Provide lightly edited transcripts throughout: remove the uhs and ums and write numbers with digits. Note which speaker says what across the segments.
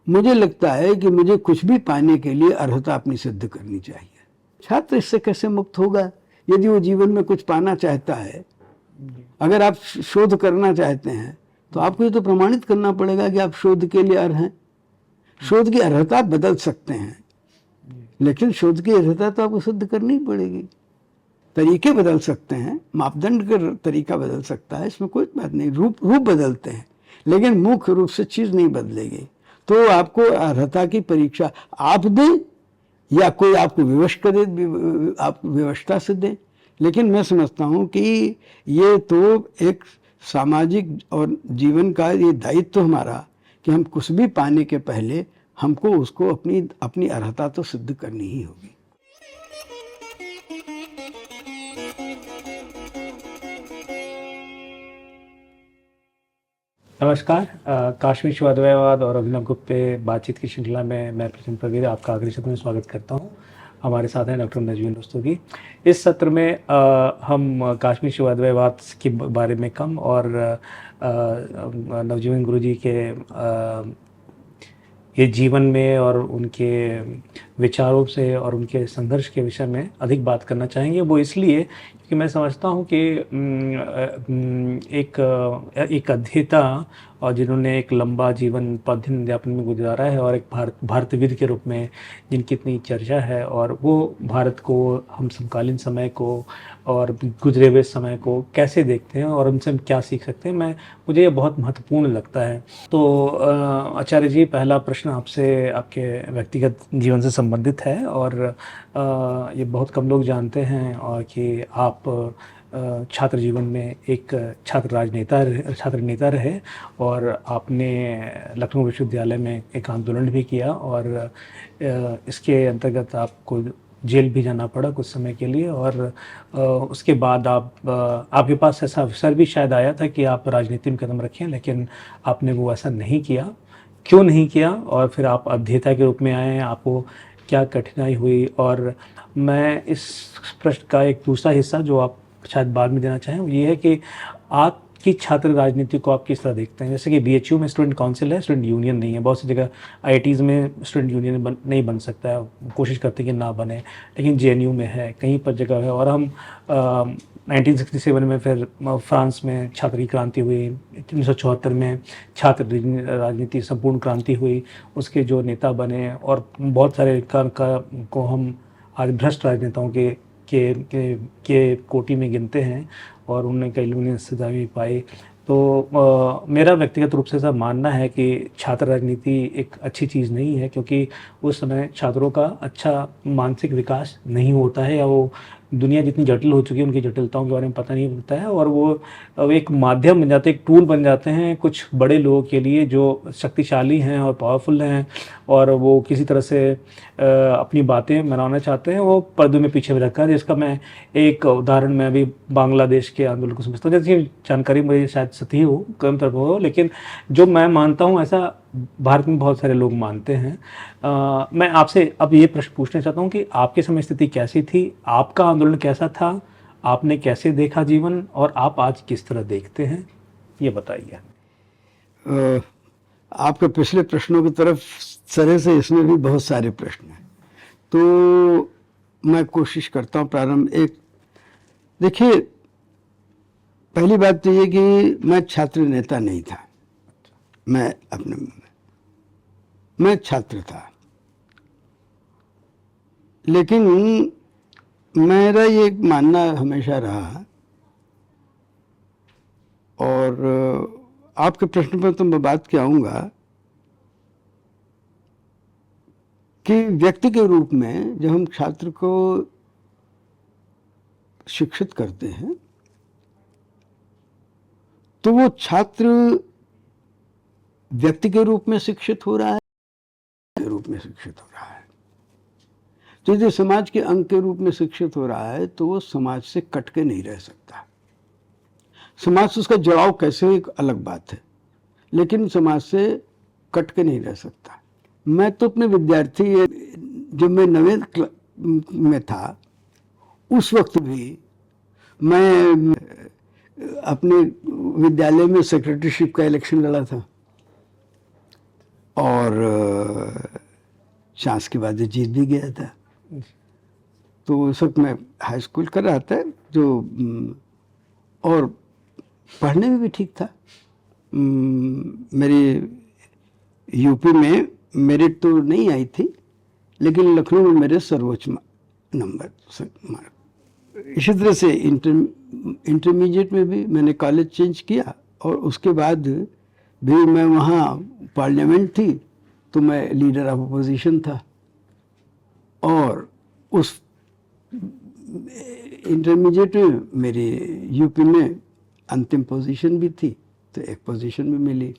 Speaker 1: मुझे लगता है कि मुझे कुछ भी पाने के लिए अर्हता अपनी सिद्ध करनी चाहिए। छात्र इससे कैसे मुक्त होगा? यदि वो जीवन में कुछ पाना चाहता है, अगर आप शोध करना चाहते हैं तो आपको ये तो प्रमाणित करना पड़ेगा कि आप शोध के लिए अर्ह हैं। शोध की अर्हता बदल सकते हैं, लेकिन शोध की अर्हता तो आपको सिद्ध करनी पड़ेगी। तरीके बदल सकते हैं, मापदंड का तरीका बदल सकता है, इसमें कोई बात नहीं, रूप रूप बदलते हैं, लेकिन मुख्य रूप से चीज नहीं बदलेगी। तो आपको अर्हता की परीक्षा आप दें या कोई आपको विवश करे, आप व्यवस्था से दें, लेकिन मैं समझता हूं कि ये तो एक सामाजिक और जीवन का ये दायित्व हमारा कि हम कुछ भी पाने के पहले हमको उसको अपनी अपनी अर्हता तो सिद्ध करनी ही होगी।
Speaker 2: नमस्कार। काश्मीर शिवाद्वैतवाद और अभिनव गुप्त पे बातचीत की श्रृंखला में मैं प्रसन्न प्रवीर आपका अगले सत्र में स्वागत करता हूं। हमारे साथ हैं डॉक्टर नजवीन रस्तोगी। इस सत्र में हम काश्मीर शिवाद्वैतवाद के बारे में कम और नवजीवन गुरुजी के ये जीवन में और उनके विचारों से और उनके संघर्ष के विषय में अधिक बात करना चाहेंगे। वो इसलिए कि मैं समझता हूँ कि एक अध्येता और जिन्होंने एक लंबा जीवन पद्धति अध्यापन में गुजारा है और एक भारतविद के रूप में जिनकी इतनी चर्चा है, और वो भारत को, हम समकालीन समय को और गुजरे हुए समय को कैसे देखते हैं और उनसे हम क्या सीख सकते हैं, मुझे ये बहुत महत्वपूर्ण लगता है। तो आचार्य जी, पहला प्रश्न आपसे आपके व्यक्तिगत जीवन से संबंधित है और ये बहुत कम लोग जानते हैं और कि आप छात्र जीवन में एक छात्र नेता रहे और आपने लखनऊ विश्वविद्यालय में एक आंदोलन भी किया और इसके अंतर्गत आपको जेल भी जाना पड़ा कुछ समय के लिए, और उसके बाद आपके पास ऐसा अवसर भी शायद आया था कि आप राजनीति में कदम रखें, लेकिन आपने वो ऐसा नहीं किया। क्यों नहीं किया? और फिर आप अध्येता के रूप में आए, आपको क्या कठिनाई हुई? और मैं इस प्रश्न का एक दूसरा हिस्सा जो आप शायद बाद में देना चाहें वो ये है कि आपकी छात्र राजनीति को आप किस तरह देखते हैं? जैसे कि बीएचयू में स्टूडेंट काउंसिल है, स्टूडेंट यूनियन नहीं है। बहुत सी जगह आईआईटीज़ में स्टूडेंट यूनियन नहीं बन सकता है, कोशिश करते हैं कि ना बने, लेकिन जेएनयू में है, कहीं पर जगह है। और हम 1967 में फिर फ्रांस में छात्र की क्रांति हुई, 1974 में छात्र राजनीति संपूर्ण क्रांति हुई, उसके जो नेता बने और बहुत सारे को हम आज भ्रष्ट राजनेताओं के कोटि में गिनते हैं और उन्होंने कई लोगों ने सजा भी पाई। तो मेरा व्यक्तिगत रूप से ऐसा मानना है कि छात्र राजनीति एक अच्छी चीज़ नहीं है, क्योंकि उस समय छात्रों का अच्छा मानसिक विकास नहीं होता है, या वो दुनिया जितनी जटिल हो चुकी है उनकी जटिलताओं के बारे में पता नहीं होता है, और वो एक माध्यम बन जाते हैं, एक टूल बन जाते हैं कुछ बड़े लोगों के लिए जो शक्तिशाली हैं और पावरफुल हैं, और वो किसी तरह से अपनी बातें मनाना चाहते हैं, वो पर्दे में पीछे रखा है। जिसका मैं एक उदाहरण में अभी बांग्लादेश के आंदोलन को समझता हूँ, जैसी जानकारी मुझे शायद सही हो, कम तरफ हो, लेकिन जो मैं मानता हूँ ऐसा भारत में बहुत सारे लोग मानते हैं। मैं आपसे अब ये प्रश्न पूछना चाहता हूँ कि आपके समय स्थिति कैसी थी, आपका आंदोलन कैसा था, आपने कैसे देखा जीवन, और आप आज किस तरह देखते हैं, ये बताइए।
Speaker 1: आपके पिछले प्रश्नों की तरफ तरह से इसमें भी बहुत सारे प्रश्न हैं, तो मैं कोशिश करता हूँ प्रारंभ। एक देखिए, पहली बात तो ये कि मैं छात्र नेता नहीं था, मैं छात्र था, लेकिन मेरा ये मानना हमेशा रहा, और आपके प्रश्न पर तो मैं बात क्या आऊँगा कि व्यक्ति के रूप में जब हम छात्र को शिक्षित करते हैं तो वो छात्र व्यक्ति के रूप में शिक्षित हो रहा है, के रूप में शिक्षित हो रहा है। तो यदि समाज के अंग के रूप में शिक्षित हो रहा है तो वो समाज से कट के नहीं रह सकता। समाज से उसका जुड़ाव कैसे हो एक अलग बात है, लेकिन समाज से कट के नहीं रह सकता। मैं तो अपने विद्यार्थी, जब मैं 9वीं में था उस वक्त भी मैं अपने विद्यालय में सेक्रेटरीशिप का इलेक्शन लड़ा था। और चांस के बाद जीत भी गया था। तो उस वक्त मैं हाई स्कूल कर रहा था, जो और पढ़ने में भी ठीक था। मेरी यूपी में मेरिट तो नहीं आई थी, लेकिन लखनऊ में मेरे सर्वोच्च नंबर मार्क। इसी तरह से इंटरमीडिएट में भी मैंने कॉलेज चेंज किया, और उसके बाद भी मैं वहाँ पार्लियामेंट थी तो मैं लीडर ऑफ अपोजिशन था, और उस इंटरमीडिएट में मेरी यूपी में अंतिम पोजीशन भी थी, तो एक पोजीशन भी मिली।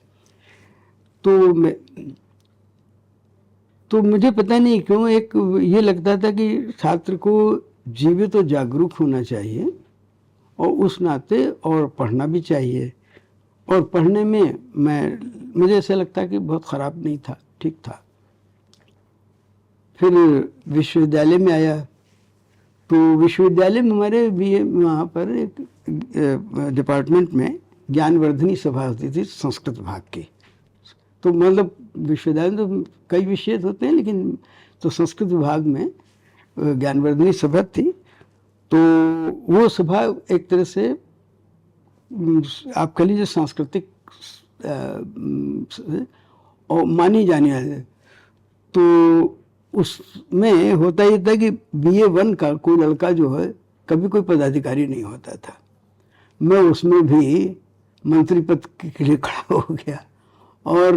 Speaker 1: तो मुझे पता नहीं क्यों एक ये लगता था कि छात्र को जीवित और जागरूक होना चाहिए, और उस नाते और पढ़ना भी चाहिए। और पढ़ने में मुझे ऐसा लगता कि बहुत ख़राब नहीं था, ठीक था। फिर विश्वविद्यालय में आया, तो विश्वविद्यालय में हमारे भी वहाँ पर एक डिपार्टमेंट में ज्ञानवर्धनी सभा होती थी संस्कृत विभाग की। तो मतलब विश्वविद्यालय में तो कई विषय होते हैं, लेकिन तो संस्कृत विभाग में ज्ञानवर्धनी सभा थी। तो वो सभा एक तरह से आप कह लीजिए सांस्कृतिक और मानी जाने वाली। तो उसमें होता ये था कि BA1 का कोई लड़का जो है कभी कोई पदाधिकारी नहीं होता था। मैं उसमें भी मंत्री पद के लिए खड़ा हो गया, और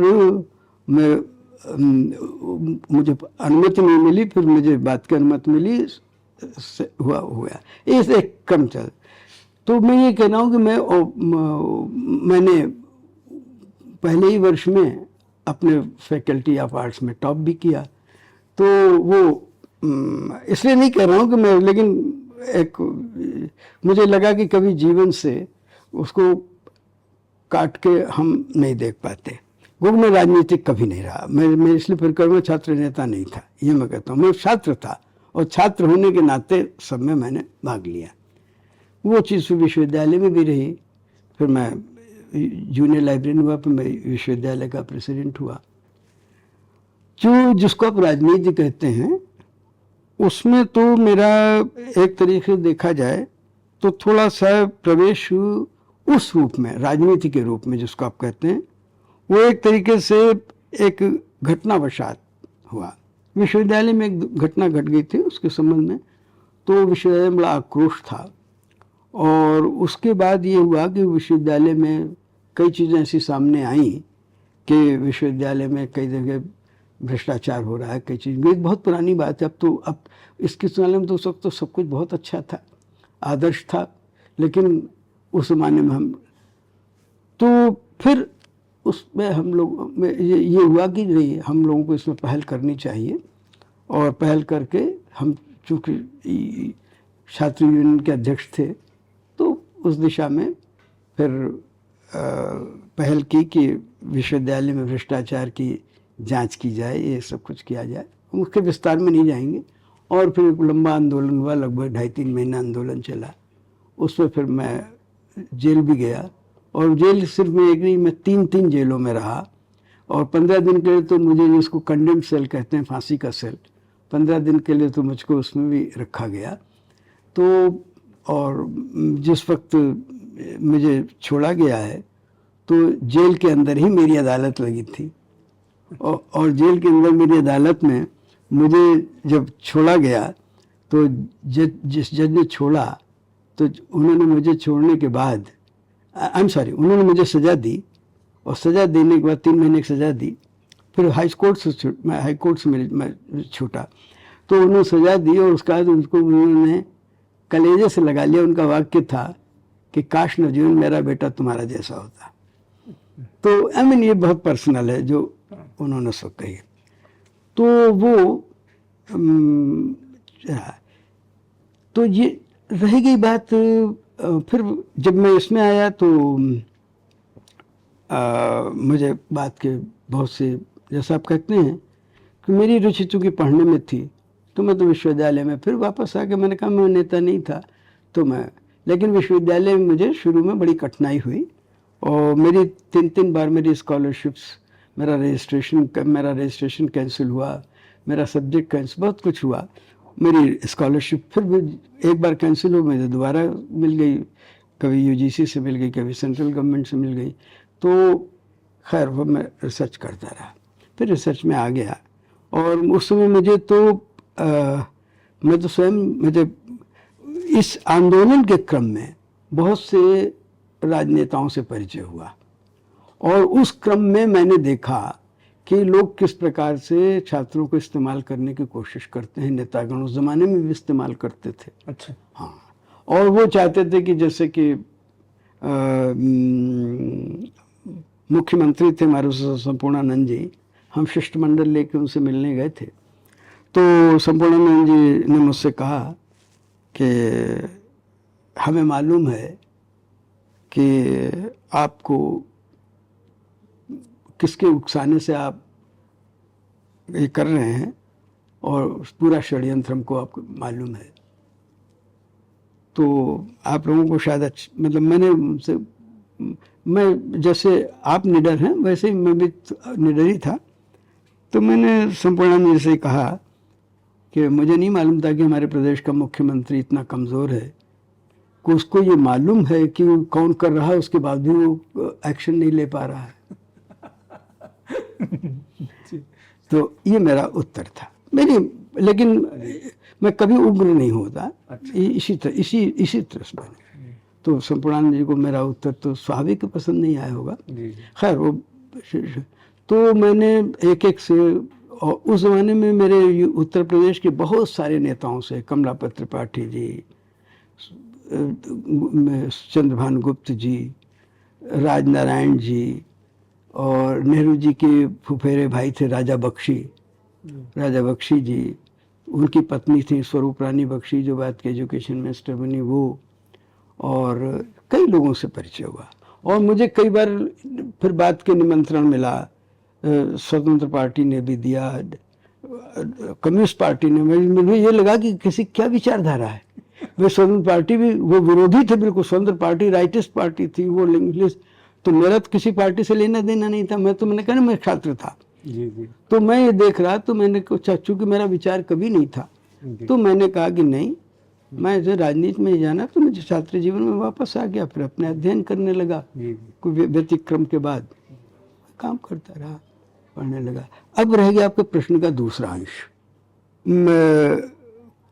Speaker 1: मुझे अनुमति नहीं मिली, फिर मुझे बात की अनुमति मिली, हुआ ऐसे क्रम चल। तो मैं ये कह रहा हूँ कि मैंने पहले ही वर्ष में अपने फैकल्टी ऑफ आर्ट्स में टॉप भी किया। तो वो इसलिए नहीं कह रहा हूँ कि मैं, लेकिन मुझे लगा कि कभी जीवन से उसको काट के हम नहीं देख पाते। वो मैं राजनीतिक कभी नहीं रहा, मैं इसलिए फिर कहूँगा छात्र नेता नहीं था, ये मैं कहता हूँ। मैं छात्र था, और छात्र होने के नाते सब में मैंने भाग लिया। वो चीज़ विश्वविद्यालय में भी रही। फिर मैं जूनियर लाइब्रेरियन हुआ, फिर मैं विश्वविद्यालय का प्रेसिडेंट हुआ। जिसको आप राजनीति कहते हैं, उसमें तो मेरा एक तरीके से देखा जाए तो थोड़ा सा प्रवेश उस रूप में, राजनीति के रूप में जिसको आप कहते हैं, वो एक तरीके से एक घटनावशात हुआ। विश्वविद्यालय में एक घटना घट गई थी उसके संबंध में, तो विश्वविद्यालय में बड़ा आक्रोश था। और उसके बाद ये हुआ कि विश्वविद्यालय में कई चीज़ें ऐसी सामने आई कि विश्वविद्यालय में कई जगह भ्रष्टाचार हो रहा है, कई चीज़। ये बहुत पुरानी बात है, अब इसके तुलना में तो उस वक्त तो सब कुछ बहुत अच्छा था, आदर्श था, लेकिन उस ज़माने में हम तो फिर उसमें हम लोग में ये हुआ कि नहीं, हम लोगों को इसमें पहल करनी चाहिए। और पहल करके हम चूँकि छात्र यूनियन के अध्यक्ष थे, तो उस दिशा में फिर पहल की कि विश्वविद्यालय में भ्रष्टाचार की जांच की जाए, ये सब कुछ किया जाए। उसके विस्तार में नहीं जाएंगे। और फिर एक लंबा आंदोलन हुआ, लगभग 2.5-3 महीना आंदोलन चला। उसमें फिर मैं जेल भी गया, और जेल सिर्फ मैं एक नहीं, मैं 3 जेलों में रहा। और 15 दिन के लिए तो मुझे, जिसको कंडेम्ड सेल कहते हैं, फांसी का सेल, 15 दिन के लिए तो मुझको उसमें भी रखा गया। तो और जिस वक्त मुझे छोड़ा गया है, तो जेल के अंदर ही मेरी अदालत लगी थी। और जेल के अंदर मेरी अदालत में मुझे जब छोड़ा गया, तो जिस जज ने छोड़ा, तो उन्होंने मुझे छोड़ने के बाद, उन्होंने मुझे सज़ा दी, और सज़ा देने के बाद 3 महीने की सज़ा दी। फिर हाई कोर्ट से मैं छूटा, तो उन्होंने सज़ा दी, और उसके बाद उनको उन्होंने कलेजे से लगा लिया। उनका वाक्य था कि काश नवजीवन मेरा बेटा तुम्हारा जैसा होता। तो ये बहुत पर्सनल है जो उन्होंने सब कही। तो वो तो ये रह गई बात। फिर जब मैं इसमें आया तो मुझे बात के बहुत से, जैसा आप कहते हैं कि मेरी रुचि चूँकि पढ़ने में थी, तो मैं तो विश्वविद्यालय में फिर वापस आके मैंने कहा, मैं नेता नहीं था तो मैं, लेकिन विश्वविद्यालय में मुझे शुरू में बड़ी कठिनाई हुई, और मेरी 3 बार मेरी स्कॉलरशिप्स मेरा रजिस्ट्रेशन कैंसिल हुआ, मेरा सब्जेक्ट कैंसिल, बहुत कुछ हुआ। मेरी स्कॉलरशिप फिर भी एक बार कैंसिल हो, मुझे दोबारा मिल गई, कभी यूजीसी से मिल गई, कभी सेंट्रल गवर्नमेंट से मिल गई। तो खैर वो मैं रिसर्च करता रहा, फिर रिसर्च में आ गया। और उस समय मुझे तो मैं तो स्वयं, मुझे इस आंदोलन के क्रम में बहुत से राजनेताओं से परिचय हुआ, और उस क्रम में मैंने देखा कि लोग किस प्रकार से छात्रों को इस्तेमाल करने की कोशिश करते हैं। नेतागण उस जमाने में भी इस्तेमाल करते थे।
Speaker 2: अच्छा।
Speaker 1: हाँ, और वो चाहते थे कि जैसे कि मुख्यमंत्री थे हमारे संपूर्णानंद जी, हम शिष्टमंडल लेके उनसे मिलने गए थे। तो संपूर्णानंद जी ने मुझसे कहा कि हमें मालूम है कि आपको किसके उकसाने से आप ये कर रहे हैं, और पूरा षड्यंत्र हमको आपको मालूम है। तो आप लोगों को शायद मतलब मैंने उनसे, मैं जैसे आप निडर हैं वैसे ही मैं भी निडर ही था। तो मैंने संपूर्णानंद जी से कहा कि मुझे नहीं मालूम था कि हमारे प्रदेश का मुख्यमंत्री इतना कमज़ोर है कि उसको ये मालूम है कि कौन कर रहा है, उसके बाद भी वो एक्शन नहीं ले पा रहा है। तो ये मेरा उत्तर था मेरी, लेकिन मैं कभी उग्र नहीं होता।
Speaker 2: अच्छा।
Speaker 1: इसी तरह से मैंने, तो संपूर्णानंद जी को मेरा उत्तर तो स्वाभाविक पसंद नहीं आया होगा। खैर वो, तो मैंने एक से, और उस जमाने में मेरे उत्तर प्रदेश के बहुत सारे नेताओं से, कमलापति त्रिपाठी जी, चंद्रभान गुप्त जी, राजनारायण जी, और नेहरू जी के फुफेरे भाई थे राजा बख्शी जी, उनकी पत्नी थी स्वरूप रानी बख्शी जो बाद के एजुकेशन मिनिस्टर बनी वो, और कई लोगों से परिचय हुआ। और मुझे कई बार फिर बाद के निमंत्रण मिला, स्वतंत्र पार्टी ने भी दिया, कम्युनिस्ट पार्टी ने। मुझे ये लगा कि किसी क्या विचारधारा है, वे स्वतंत्र पार्टी भी, वो विरोधी थे बिल्कुल, स्वतंत्र पार्टी राइटिस्ट पार्टी थी, वो इंग्लिश, तो मेरा तो किसी पार्टी से लेना देना नहीं था। मैंने कहा ना, मैं छात्र था। जी। तो मैं ये देख रहा, तो मैंने कहा चूंकि मेरा विचार कभी नहीं था, तो मैंने कहा कि नहीं, मैं जो राजनीति में जाना, तो मुझे छात्र जीवन में वापस आ गया, फिर अपने अध्ययन करने लगा। कोई व्यतिक्रम के बाद काम करता रहा, पढ़ने लगा। अब रह गया आपके प्रश्न का दूसरा अंश।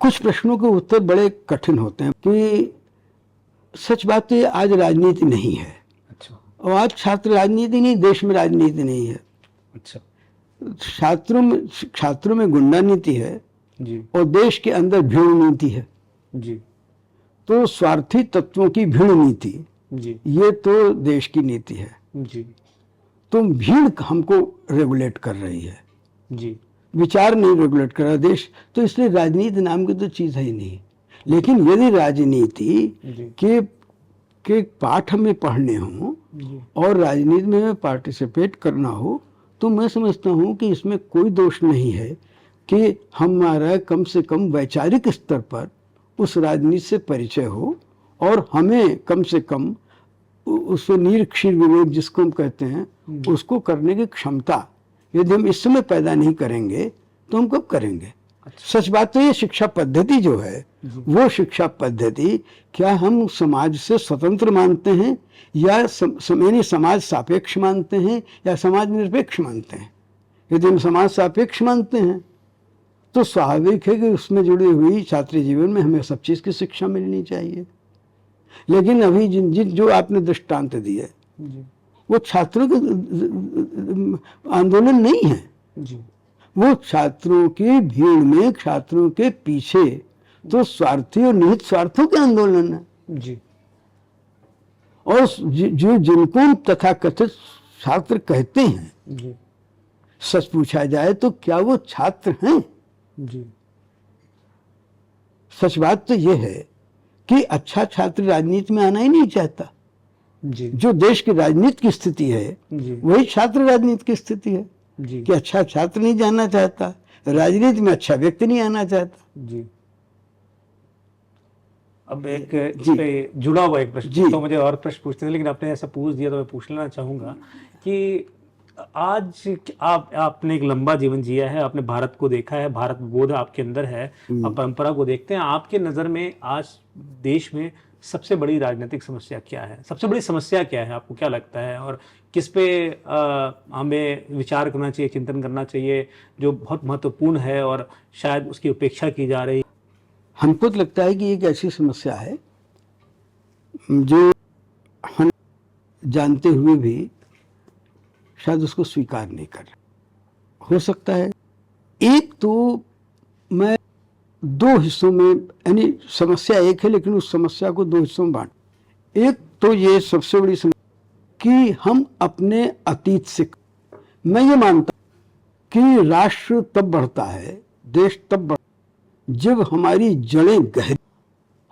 Speaker 1: कुछ प्रश्नों के उत्तर बड़े कठिन होते हैं कि सच बात तो ये आज राजनीति नहीं है। अच्छा। और आज छात्र राजनीति नहीं, देश में राजनीति नहीं है। अच्छा। छात्रों में गुंडा नीति है जी, और देश के अंदर भीड़ नीति है जी। तो स्वार्थी तत्वों की भीड़ नीति जी, ये तो देश की नीति है जी। तो भीड़ हमको रेगुलेट कर रही है जी, विचार नहीं रेगुलेट कर रहा देश। तो इसलिए राजनीति नाम की तो चीज है ही नहीं। लेकिन यदि राजनीति के पाठ हमें पढ़ने हो और राजनीति में पार्टिसिपेट करना हो, तो मैं समझता हूँ कि इसमें कोई दोष नहीं है कि हमारा कम से कम वैचारिक स्तर पर उस राजनीति से परिचय हो, और हमें कम से कम उससे निरक्षीर विवेक जिसको हम कहते हैं, उसको करने की क्षमता यदि हम इस समय पैदा नहीं करेंगे तो हम कब करेंगे। अच्छा। सच बात तो ये शिक्षा पद्धति जो है, वो शिक्षा पद्धति क्या हम समाज से स्वतंत्र मानते हैं, या समाज सापेक्ष मानते हैं, या समाज निरपेक्ष मानते हैं। यदि हम समाज सापेक्ष मानते हैं तो स्वाभाविक है कि उसमें जुड़ी हुई छात्र जीवन में हमें सब चीज़ की शिक्षा मिलनी चाहिए। लेकिन अभी जो आपने दृष्टांत दिए वो छात्रों के आंदोलन नहीं है जी, वो छात्रों की भीड़ में, छात्रों के पीछे तो स्वार्थी और निहित स्वार्थों के आंदोलन है जी। और जो जिनको तथाकथित छात्र कहते हैं जी, सच पूछा जाए तो क्या वो छात्र हैं जी। सच बात तो ये है कि अच्छा छात्र राजनीति में आना ही नहीं चाहता जी। जो देश की राजनीति की स्थिति है वही छात्र राजनीति की स्थिति है जी। कि अच्छा छात्र नहीं जाना चाहता राजनीति में, अच्छा व्यक्ति नहीं आना चाहता जी।
Speaker 2: अब एक इस पे जुड़ा हुआ एक प्रश्न, तो मुझे और प्रश्न पूछते थे लेकिन आपने ऐसा पूछ दिया तो मैं पूछ लेना चाहूंगा कि आज आपने एक लंबा जीवन जिया है, आपने भारत को देखा है, भारत बोध आपके अंदर है, आप परंपरा को देखते हैं। आपके नज़र में आज देश में सबसे बड़ी राजनीतिक समस्या क्या है? सबसे बड़ी समस्या क्या है, आपको क्या लगता है? और किस पे हमें विचार करना चाहिए, चिंतन करना चाहिए, जो बहुत महत्वपूर्ण है और शायद उसकी उपेक्षा की जा रही?
Speaker 1: हमको तो लगता है कि एक ऐसी समस्या है जो हम जानते हुए भी शायद उसको स्वीकार नहीं कर रहे। हो सकता है एक तो मैं दो हिस्सों में, यानी समस्या एक है लेकिन उस समस्या को दो हिस्सों में बांट। एक तो ये सबसे बड़ी समस्या कि हम अपने अतीत से, मैं ये मानता हूं कि राष्ट्र तब बढ़ता है, देश तब बढ़ता है जब हमारी जड़ें गहरी,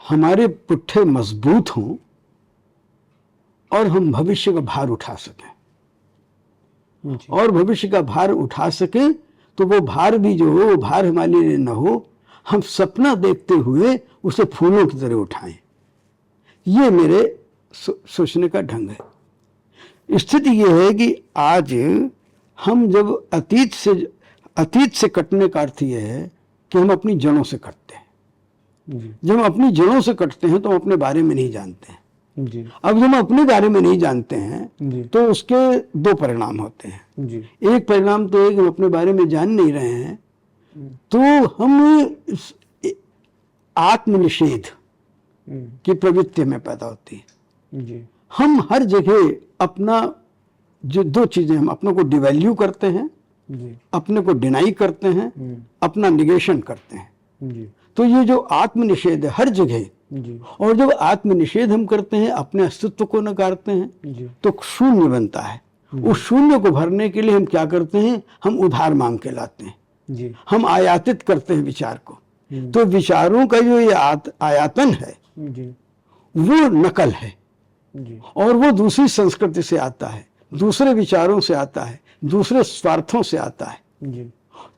Speaker 1: हमारे पुट्ठे मजबूत हों और हम भविष्य का भार उठा सकें। और भविष्य का भार उठा सके तो वो भार भी जो हो वो भार हमारे लिए न हो, हम सपना देखते हुए उसे फूलों की तरह उठाएं। ये मेरे सोचने का ढंग है। स्थिति ये है कि आज हम जब अतीत से कटने का अर्थ ये है कि हम अपनी जड़ों से कटते हैं। जब हम अपनी जड़ों से कटते हैं तो हम अपने बारे में नहीं जानते हैं।
Speaker 2: जी।
Speaker 1: अब जब हम अपने बारे में नहीं जानते हैं तो उसके दो परिणाम होते हैं।
Speaker 2: जी।
Speaker 1: एक परिणाम तो है कि हम अपने बारे में जान नहीं रहे हैं, तो हम आत्मनिषेध की प्रवृत्ति में पैदा होती है।
Speaker 2: जी।
Speaker 1: हम हर जगह अपना, जो दो चीजें, हम अपने को डिवैल्यू करते हैं,
Speaker 2: जी।
Speaker 1: अपने को डिनाई करते हैं, अपना निगेशन करते हैं।
Speaker 2: जी।
Speaker 1: तो ये जो आत्मनिषेध है हर जगह,
Speaker 2: जी।
Speaker 1: और जब आत्मनिषेध हम करते हैं, अपने अस्तित्व को नकारते हैं,
Speaker 2: जी।
Speaker 1: तो शून्य बनता है। उस शून्य को भरने के लिए हम क्या करते हैं? हम उधार मांग के लाते हैं।
Speaker 2: जी।
Speaker 1: हम आयातित करते हैं विचार को। तो विचारों का जो ये आयातन है
Speaker 2: जी।
Speaker 1: वो नकल है।
Speaker 2: जी।
Speaker 1: और वो दूसरी संस्कृति से आता है, दूसरे विचारों से आता है, दूसरे स्वार्थों से आता है।
Speaker 2: जी।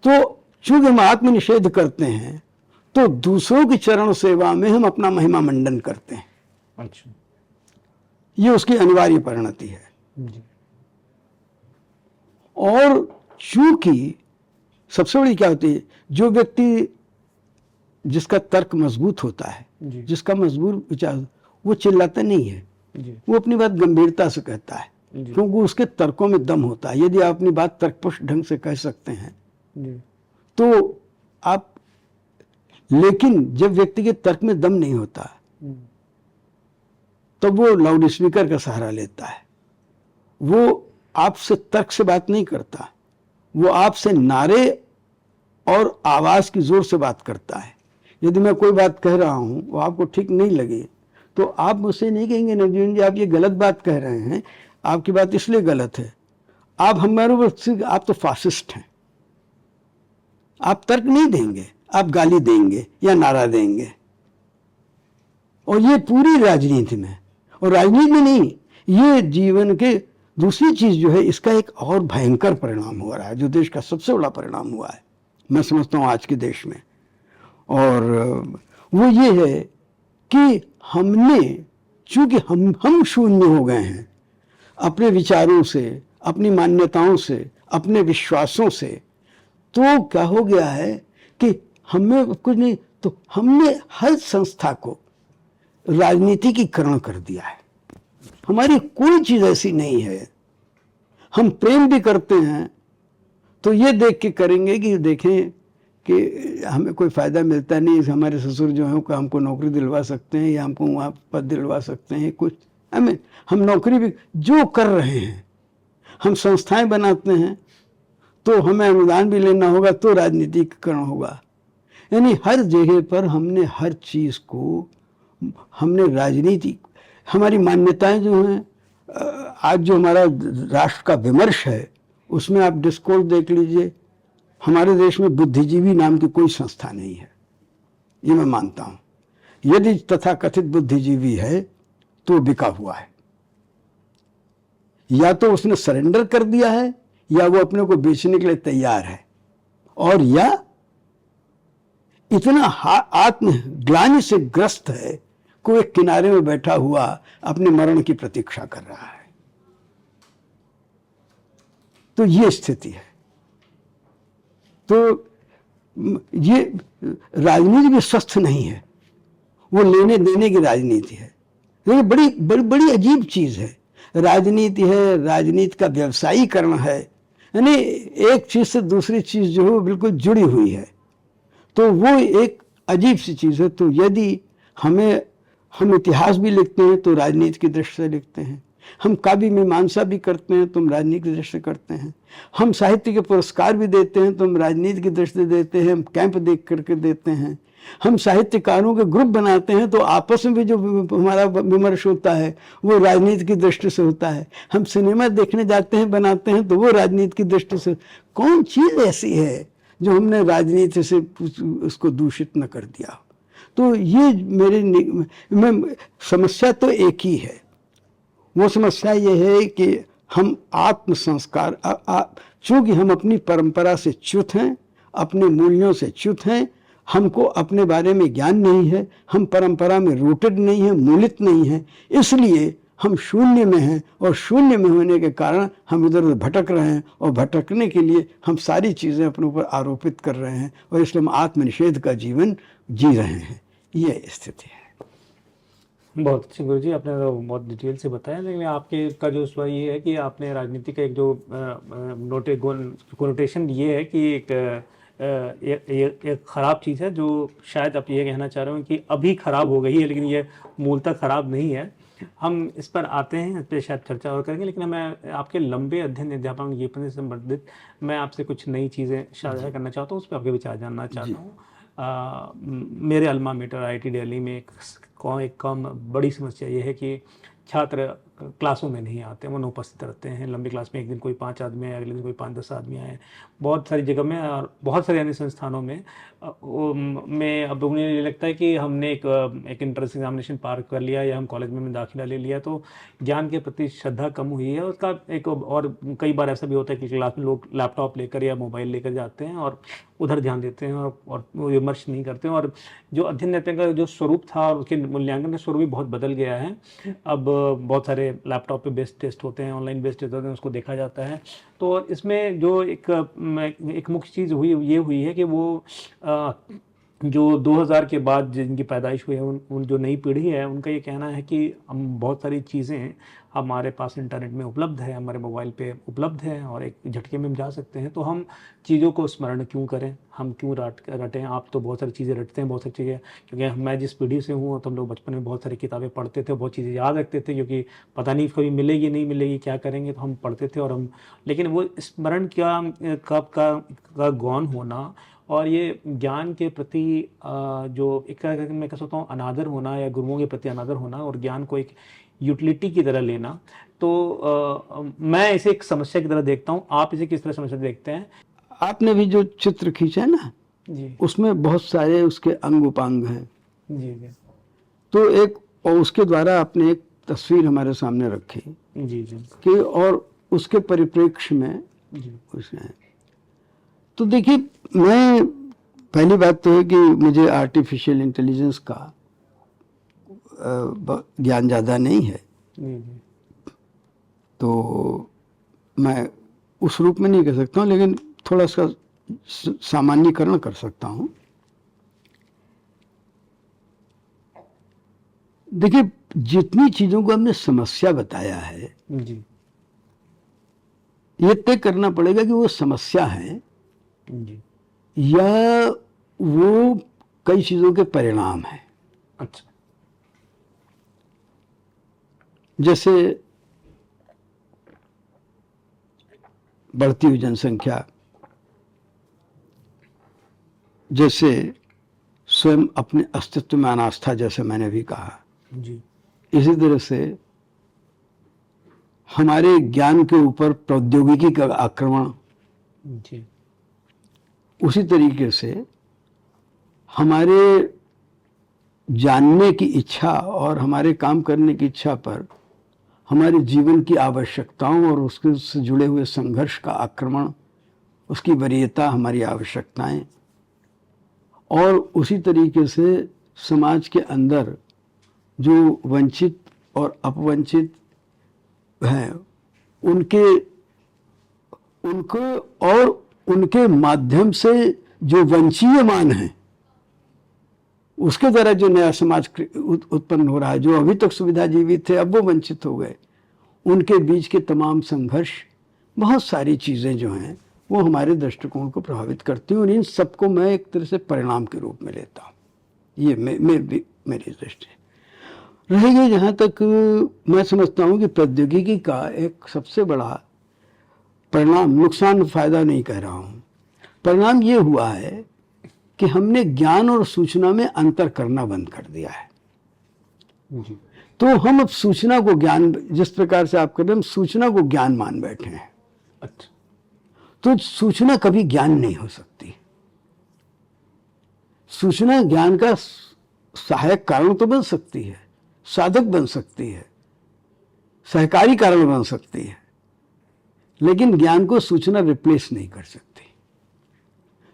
Speaker 1: तो चूंकि हम आत्मनिषेध करते हैं तो दूसरों की चरण सेवा में हम अपना महिमा मंडन करते हैं।
Speaker 2: अच्छा।
Speaker 1: ये उसकी अनिवार्य परिणति है।
Speaker 2: जी।
Speaker 1: और चूंकि सबसे बड़ी क्या होती है, जो व्यक्ति जिसका तर्क मजबूत होता है, जिसका मजबूत विचार, वो चिल्लाता नहीं है।
Speaker 2: जी।
Speaker 1: वो अपनी बात गंभीरता से कहता है, क्योंकि उसके तर्कों में दम होता है। यदि आप अपनी बात तर्कपुष्ट ढंग से कह सकते हैं तो आप, लेकिन जब व्यक्ति के तर्क में दम नहीं होता तो वो लाउड स्पीकर का सहारा लेता है। वो आपसे तर्क से बात नहीं करता, वो आपसे नारे और आवाज की जोर से बात करता है। यदि मैं कोई बात कह रहा हूं वो आपको ठीक नहीं लगे तो आप मुझसे नहीं कहेंगे नवजीवन जी आप ये गलत बात कह रहे हैं, आपकी बात इसलिए गलत है, आप हमारे, आप तो फासिस्ट हैं। आप तर्क नहीं देंगे, आप गाली देंगे या नारा देंगे। और ये पूरी राजनीति में, और राजनीति में नहीं, ये जीवन के दूसरी चीज जो है, इसका एक और भयंकर परिणाम हो रहा है, जो देश का सबसे बड़ा परिणाम हुआ है मैं समझता हूं आज के देश में। और वो ये है कि हमने, चूंकि हम शून्य हो गए हैं अपने विचारों से, अपनी मान्यताओं से, अपने विश्वासों से, तो क्या हो गया है कि हमें कुछ नहीं, तो हमने हर संस्था को राजनीतिकीकरण कर दिया है। हमारी कोई चीज ऐसी नहीं है। हम प्रेम भी करते हैं तो ये देख के करेंगे कि देखें कि हमें कोई फायदा मिलता नहीं, हमारे ससुर जो हैं वो हमको नौकरी दिलवा सकते हैं या हमको वहाँ पद दिलवा सकते हैं, कुछ हमें, हम नौकरी भी जो कर रहे हैं, हम संस्थाएं बनाते हैं तो हमें अनुदान भी लेना होगा तो राजनीतिकरण होगा। यानी हर जगह पर हमने हर चीज को, हमने राजनीति, हमारी मान्यताएं जो हैं, आज जो हमारा राष्ट्र का विमर्श है उसमें आप डिस्कोर्स देख लीजिए, हमारे देश में बुद्धिजीवी नाम की कोई संस्था नहीं है, ये मैं मानता हूं। यदि तथाकथित बुद्धिजीवी है तो बिका हुआ है, या तो उसने सरेंडर कर दिया है या वो अपने को बेचने के लिए तैयार है, और या इतना आत्मग्लानि से ग्रस्त है कोई एक किनारे में बैठा हुआ अपने मरण की प्रतीक्षा कर रहा है। तो ये स्थिति है। तो ये राजनीति भी स्वस्थ नहीं है, वो लेने देने की राजनीति है। ये बड़ी बड़ी बड़ी अजीब चीज है। राजनीति है, राजनीति का व्यवसायीकरण है, यानी एक चीज से दूसरी चीज जो है वो बिल्कुल जुड़ी हुई है। तो वो एक अजीब सी चीज है। तो यदि हम इतिहास भी लिखते हैं तो राजनीति की दृष्टि से लिखते हैं, हम काव्य मीमांसा भी करते हैं तो हम राजनीति की दृष्टि से करते हैं, हम साहित्य के पुरस्कार भी देते हैं तो हम राजनीति की दृष्टि से देते हैं, हम कैंप देख करके देते हैं, हम साहित्यकारों के ग्रुप बनाते हैं तो आपस में भी जो हमारा विमर्श होता है वो राजनीति की दृष्टि से होता है, हम सिनेमा देखने जाते हैं बनाते हैं तो वो राजनीति की दृष्टि से। कौन चीज़ ऐसी है जो हमने राजनीति से उसको दूषित न कर दिया? तो ये में समस्या तो एक ही है। वो समस्या ये है कि हम आत्म संस्कार, चूंकि हम अपनी परंपरा से च्युत हैं, अपने मूल्यों से च्युत हैं, हमको अपने बारे में ज्ञान नहीं है, हम परंपरा में रूटेड नहीं हैं, मूलित नहीं हैं, इसलिए हम शून्य में हैं। और शून्य में होने के कारण हम इधर उधर भटक रहे हैं, और भटकने के लिए हम सारी चीज़ें अपने ऊपर आरोपित कर रहे हैं, और इसलिए हम आत्मनिषेध का जीवन जी रहे हैं। ये स्थिति है।
Speaker 2: बहुत अच्छे गुरु जी, आपने तो बहुत डिटेल से बताया। लेकिन आपके का जो सवाल ये है कि आपने राजनीति का एक जो कोनोटेशन ये है कि एक ख़राब चीज़ है, जो शायद आप ये कहना चाह रहे हो कि अभी ख़राब हो गई है, लेकिन ये मूलतः ख़राब नहीं है। हम इस पर आते हैं, इस पर शायद चर्चा और करेंगे। लेकिन मैं आपके लंबे अध्ययन अध्यापन जीवन से संबंधित मैं आपसे कुछ नई चीज़ें साझा करना चाहता हूँ, उस पर आपके विचार जानना चाहता हूँ। मेरे अल्मा मेटर IIT दिल्ली में एक कम बड़ी समस्या ये है कि छात्र क्लासों में नहीं आते, वो अनुपस्थित रहते हैं। लंबी क्लास में एक दिन कोई 5 आदमी आए, अगले दिन कोई 5-10 आदमी आए। बहुत सारी जगह में और बहुत सारे अन्य संस्थानों में अब उन्हें ये लगता है कि हमने एक इंट्रेंस एग्जामिनेशन पार कर लिया या हम कॉलेज में दाखिला ले लिया तो ज्ञान के प्रति श्रद्धा कम हुई है। उसका एक और कई बार ऐसा भी होता है कि क्लास में लोग लैपटॉप लेकर या मोबाइल लेकर जाते हैं और उधर ध्यान देते हैं और विमर्श नहीं करते हैं। और जो अध्ययन करने का जो स्वरूप था और उसके मूल्यांकन का स्वरूप भी बहुत बदल गया है। अब बहुत सारे लैपटॉप पे बेस्ड टेस्ट होते हैं, ऑनलाइन बेस्ड टेस्ट होते हैं, उसको देखा जाता है। तो इसमें जो एक मुख्य चीज़ हुई है कि वो जो 2000 के बाद जिनकी पैदाइश हुई है उन जो नई पीढ़ी है उनका ये कहना है कि हम बहुत सारी चीज़ें हमारे पास इंटरनेट में उपलब्ध है, हमारे मोबाइल पे उपलब्ध है और एक झटके में हम जा सकते हैं, तो हम चीज़ों को स्मरण क्यों करें, हम क्यों रटें। आप तो बहुत सारी चीज़ें रटते हैं, बहुत सारी चीज़ें, क्योंकि मैं जिस पीढ़ी से हूँ तो हम लोग बचपन में बहुत सारी किताबें पढ़ते थे, बहुत चीज़ें याद रखते थे, क्योंकि पता नहीं कभी मिलेगी नहीं मिलेगी, क्या करेंगे, तो हम पढ़ते थे। और हम लेकिन वो स्मरण का गौन होना और ये ज्ञान के प्रति जो एक मैं कह सकता हूँ अनादर होना या गुरुओं के प्रति अनादर होना और ज्ञान को एक यूटिलिटी की तरह लेना, तो मैं इसे एक समस्या की तरह देखता हूँ। आप इसे किस तरह समस्या देखते हैं?
Speaker 1: आपने भी जो चित्र खींचा है ना
Speaker 2: जी,
Speaker 1: उसमें बहुत सारे उसके अंग उपांग हैं।
Speaker 2: जी जी
Speaker 1: तो एक और उसके द्वारा आपने एक तस्वीर हमारे सामने रखी
Speaker 2: जी जी
Speaker 1: कि और उसके परिप्रेक्ष्य में
Speaker 2: जी
Speaker 1: उसने, तो देखिए, मैं पहली बात तो है कि मुझे आर्टिफिशियल इंटेलिजेंस का ज्ञान ज़्यादा नहीं है,
Speaker 2: जी जी
Speaker 1: तो मैं उस रूप में नहीं कह सकता हूँ, लेकिन थोड़ा सा सामान्यीकरण कर सकता हूँ। देखिए, जितनी चीज़ों को हमने समस्या बताया है,
Speaker 2: जी
Speaker 1: ये तय करना पड़ेगा कि वो समस्या है
Speaker 2: जी।
Speaker 1: या वो कई चीज़ों के परिणाम है।
Speaker 2: अच्छा।
Speaker 1: जैसे बढ़ती हुई जनसंख्या, जैसे स्वयं अपने अस्तित्व में अनास्था, जैसे मैंने भी कहा,
Speaker 2: जी
Speaker 1: इसी तरह से हमारे ज्ञान के ऊपर प्रौद्योगिकी का आक्रमण,
Speaker 2: जी
Speaker 1: उसी तरीके से हमारे जानने की इच्छा और हमारे काम करने की इच्छा पर हमारे जीवन की आवश्यकताओं और उसके से जुड़े हुए संघर्ष का आक्रमण, उसकी वरीयता, हमारी आवश्यकताएं, और उसी तरीके से समाज के अंदर जो वंचित और अपवंचित हैं उनको और उनके माध्यम से जो वंशीयमान हैं, उसके द्वारा जो नया समाज उत्पन्न हो रहा है, जो अभी तक सुविधाजीवी थे अब वो वंचित हो गए, उनके बीच के तमाम संघर्ष, बहुत सारी चीज़ें जो हैं वो हमारे दृष्टिकोण को प्रभावित करती हैं, और इन सबको मैं एक तरह से परिणाम के रूप में लेता हूँ। ये मेरी दृष्टि रहेगी। जहाँ तक मैं समझता हूँ कि प्रौद्योगिकी का एक सबसे बड़ा परिणाम, नुकसान फायदा नहीं कह रहा हूँ, परिणाम ये हुआ है कि हमने ज्ञान और सूचना में अंतर करना बंद कर दिया है।
Speaker 2: जी।
Speaker 1: तो हम अब सूचना को ज्ञान, जिस प्रकार से आप कर रहे हैं, हम सूचना को ज्ञान मान बैठे हैं।
Speaker 2: अच्छा।
Speaker 1: तो सूचना कभी ज्ञान नहीं हो सकती। सूचना ज्ञान का सहायक कारण तो बन सकती है, साधक बन सकती है, सहकारी कारण बन सकती है, लेकिन ज्ञान को सूचना रिप्लेस नहीं कर सकती।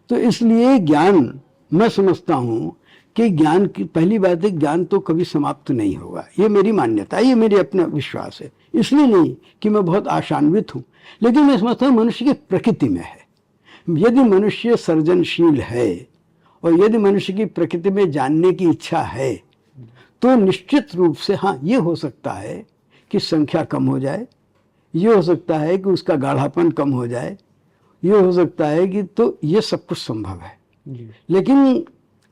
Speaker 1: तो इसलिए ज्ञान, मैं समझता हूं कि ज्ञान की पहली बात है, ज्ञान तो कभी समाप्त नहीं होगा, ये मेरी मान्यता है, ये मेरी अपना विश्वास है। इसलिए नहीं कि मैं बहुत आशान्वित हूं, लेकिन मैं समझता हूं मनुष्य की प्रकृति में है। यदि मनुष्य सृजनशील है और यदि मनुष्य की प्रकृति में जानने की इच्छा है, तो निश्चित रूप से हाँ, ये हो सकता है कि संख्या कम हो जाए, ये हो सकता है कि उसका गाढ़ापन कम हो जाए, ये हो सकता है कि, तो ये सब कुछ संभव है। लेकिन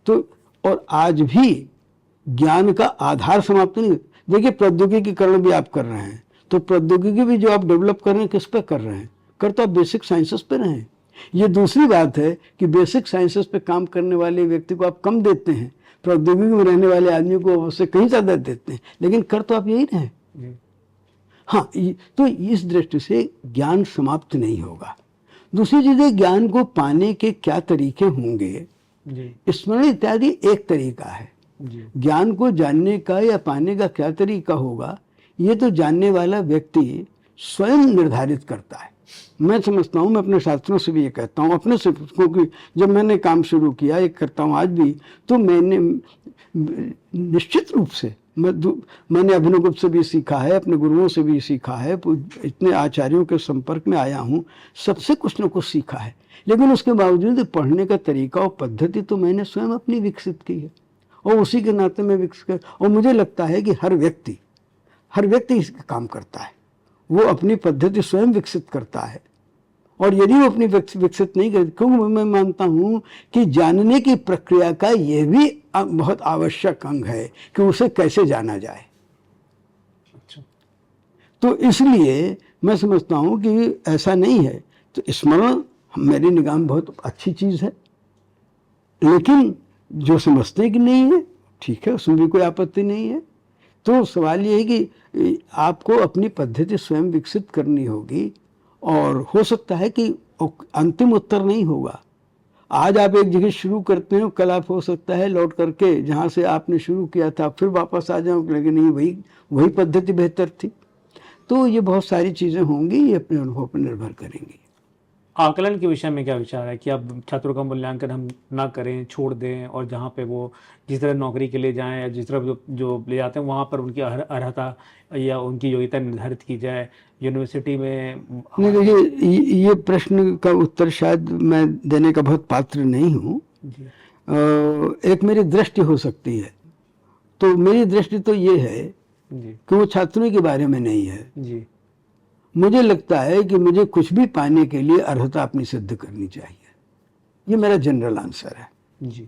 Speaker 1: तो, और आज भी ज्ञान का आधार समाप्त नहीं। देखिए, प्रौद्योगिकीकरण भी आप कर रहे हैं, तो प्रौद्योगिकी भी जो आप डेवलप कर रहे हैं, किस पे कर रहे हैं? कर तो आप बेसिक साइंसेस पे रहे हैं। ये दूसरी बात है कि बेसिक साइंसेस पे काम करने वाले व्यक्ति को आप कम देते हैं, प्रौद्योगिकी में रहने वाले आदमी को उससे कहीं ज़्यादा देते हैं, लेकिन कर तो आप यही रहे हैं। हाँ, तो इस दृष्टि से ज्ञान समाप्त नहीं होगा। दूसरी चीज़ है, ज्ञान को पाने के क्या तरीके होंगे, स्मरण इत्यादि एक तरीका है। ज्ञान को जानने का या पाने का क्या तरीका होगा, ये तो जानने वाला व्यक्ति स्वयं निर्धारित करता है। मैं समझता हूँ, मैं अपने छात्रों से भी ये कहता हूँ, अपने से, क्योंकि जब मैंने काम शुरू किया, ये करता हूँ आज भी, तो मैंने निश्चित रूप से मैंने अभिनवगुप्त से भी सीखा है, अपने गुरुओं से भी सीखा है, इतने आचार्यों के संपर्क में आया हूँ, सबसे कुछ न कुछ सीखा है, लेकिन उसके बावजूद पढ़ने का तरीका और पद्धति तो मैंने स्वयं अपनी विकसित की है, और उसी के नाते में विकसित कर, और मुझे लगता है कि हर व्यक्ति इसका काम करता है, वो अपनी पद्धति स्वयं विकसित करता है। और यदि वो अपनी विकसित नहीं करती, क्योंकि मैं मानता हूँ कि जानने की प्रक्रिया का यह भी बहुत आवश्यक अंग है कि उसे कैसे जाना जाए।
Speaker 2: अच्छा।
Speaker 1: तो इसलिए मैं समझता हूँ कि ऐसा नहीं है। तो स्मरण मेरी निगाह में बहुत अच्छी चीज़ है, लेकिन जो समझते कि नहीं है, ठीक है, उसमें भी कोई आपत्ति नहीं है। तो सवाल ये है कि आपको अपनी पद्धति स्वयं विकसित करनी होगी, और हो सकता है कि अंतिम उत्तर नहीं होगा। आज आप एक जगह शुरू करते हैं, कल आप हो सकता है लौट करके जहाँ से आपने शुरू किया था फिर वापस आ जाओ, लेकिन नहीं, वही पद्धति बेहतर थी। तो ये बहुत सारी चीज़ें होंगी, ये अपने अनुभव पर निर्भर करेंगी।
Speaker 2: आकलन के विषय में क्या विचार है कि अब छात्रों का मूल्यांकन हम ना करें, छोड़ दें, और जहाँ पे वो जिस तरह नौकरी के लिए जाएं या जिस तरह जो ले जाते हैं वहाँ पर उनकी अर्हता या उनकी योग्यता निर्धारित की जाए यूनिवर्सिटी में?
Speaker 1: नहीं, देखिए, ये प्रश्न का उत्तर शायद मैं देने का बहुत पात्र नहीं हूँ। एक मेरी दृष्टि हो सकती है, तो मेरी दृष्टि तो ये है कि वो छात्रों के बारे में नहीं है जी। मुझे लगता है कि मुझे कुछ भी पाने के लिए अर्हता अपनी सिद्ध करनी चाहिए। ये मेरा जनरल आंसर है जी।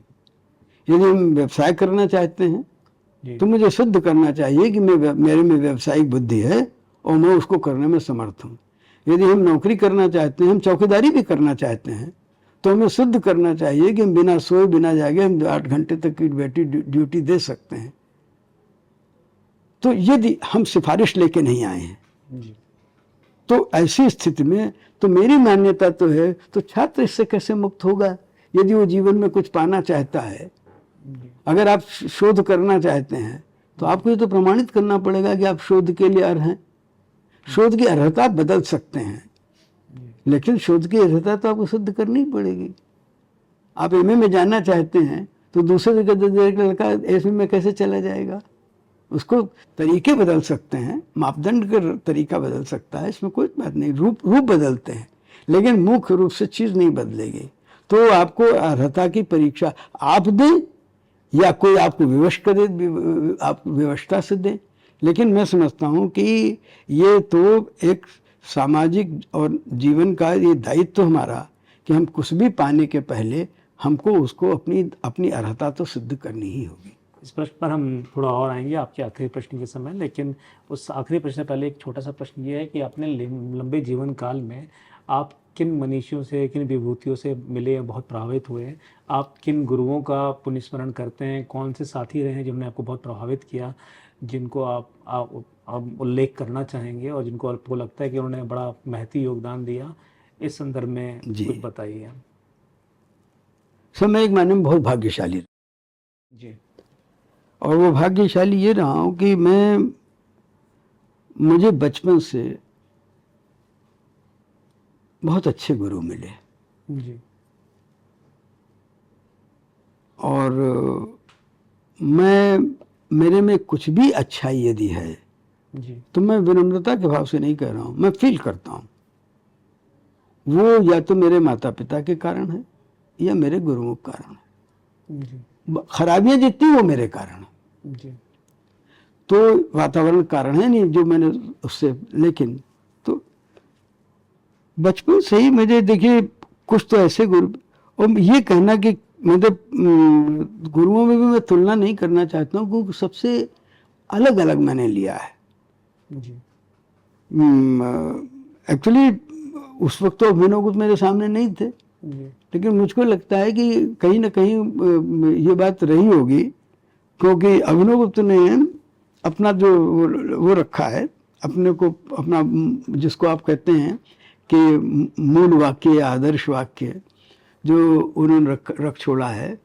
Speaker 1: यदि हम व्यवसाय करना चाहते हैं तो मुझे सिद्ध करना चाहिए कि मेरे में व्यावसायिक बुद्धि है और मैं उसको करने में समर्थ हूँ। यदि हम नौकरी करना चाहते हैं, हम चौकीदारी भी करना चाहते हैं, तो हमें सिद्ध करना चाहिए कि हम बिना सोए बिना जागे हम 8 घंटे तक की ड्यूटी दे सकते हैं। तो यदि हम सिफारिश लेके नहीं आए हैं जी, तो ऐसी स्थिति में तो मेरी मान्यता तो है, तो छात्र इससे कैसे मुक्त होगा? यदि वो जीवन में कुछ पाना चाहता है, अगर आप शोध करना चाहते हैं तो आपको ये तो प्रमाणित करना पड़ेगा कि आप शोध के लिए अर्ह हैं। शोध की अर्हता बदल सकते हैं, लेकिन शोध की अर्हता तो आपको सिद्ध करनी पड़ेगी। आप एमए में जाना चाहते हैं तो दूसरे जगह लड़का एमए में कैसे चला जाएगा? उसको तरीके बदल सकते हैं, मापदंड का तरीका बदल सकता है, इसमें कोई बात नहीं, रूप बदलते हैं, लेकिन मुख्य रूप से चीज नहीं बदलेगी। तो आपको अर्हता की परीक्षा आप दें या कोई आपको विवश करे, आप व्यवस्था से दें, लेकिन मैं समझता हूं कि ये तो एक सामाजिक और जीवन का ये दायित्व हमारा कि हम कुछ भी पाने के पहले हमको उसको अपनी अर्हता तो सिद्ध करनी ही होगी।
Speaker 2: इस प्रश्न पर हम थोड़ा और आएंगे आपके आखिरी प्रश्न के समय, लेकिन उस आखिरी प्रश्न से पहले एक छोटा सा प्रश्न ये है कि अपने लंबे जीवन काल में आप किन मनीषियों से, किन विभूतियों से मिले या बहुत प्रभावित हुए? आप किन गुरुओं का पुनस्मरण करते हैं? कौन से साथी रहे हैं जिन्होंने आपको बहुत प्रभावित किया, जिनको आप उल्लेख करना चाहेंगे और जिनको आपको लगता है कि उन्होंने बड़ा महती योगदान दिया? इस संदर्भ में कुछ बताइए।
Speaker 1: सर, मैं एक मायने में बहुत भाग्यशाली
Speaker 2: जी।
Speaker 1: और वो भाग्यशाली ये रहा हूं कि मुझे बचपन से बहुत अच्छे गुरु मिले
Speaker 2: जी।
Speaker 1: और मेरे में कुछ भी अच्छाई यदि है
Speaker 2: जी।
Speaker 1: तो मैं विनम्रता के भाव से नहीं कह रहा हूं, मैं फील करता हूं वो या तो मेरे माता पिता के कारण है या मेरे गुरुओं के कारण है।
Speaker 2: जी।
Speaker 1: खराबियां जितनी वो मेरे कारण है।
Speaker 2: जी।
Speaker 1: तो वातावरण कारण है नहीं जो मैंने उससे, लेकिन तो बचपन से ही मुझे देखिए कुछ तो ऐसे गुरु, और ये कहना कि मतलब गुरुओं में भी मैं तुलना नहीं करना चाहता हूँ क्योंकि सबसे अलग अलग मैंने लिया है।
Speaker 2: जी।
Speaker 1: एक्चुअली उस वक्त तो अभिनव गुप्त मेरे सामने नहीं थे, लेकिन मुझको लगता है कि कहीं ना कहीं ये बात रही होगी क्योंकि अभिनव गुप्त ने अपना जो वो रखा है अपने को, अपना जिसको आप कहते हैं कि मूल वाक्य या आदर्श वाक्य जो उन्होंने रख छोड़ा है,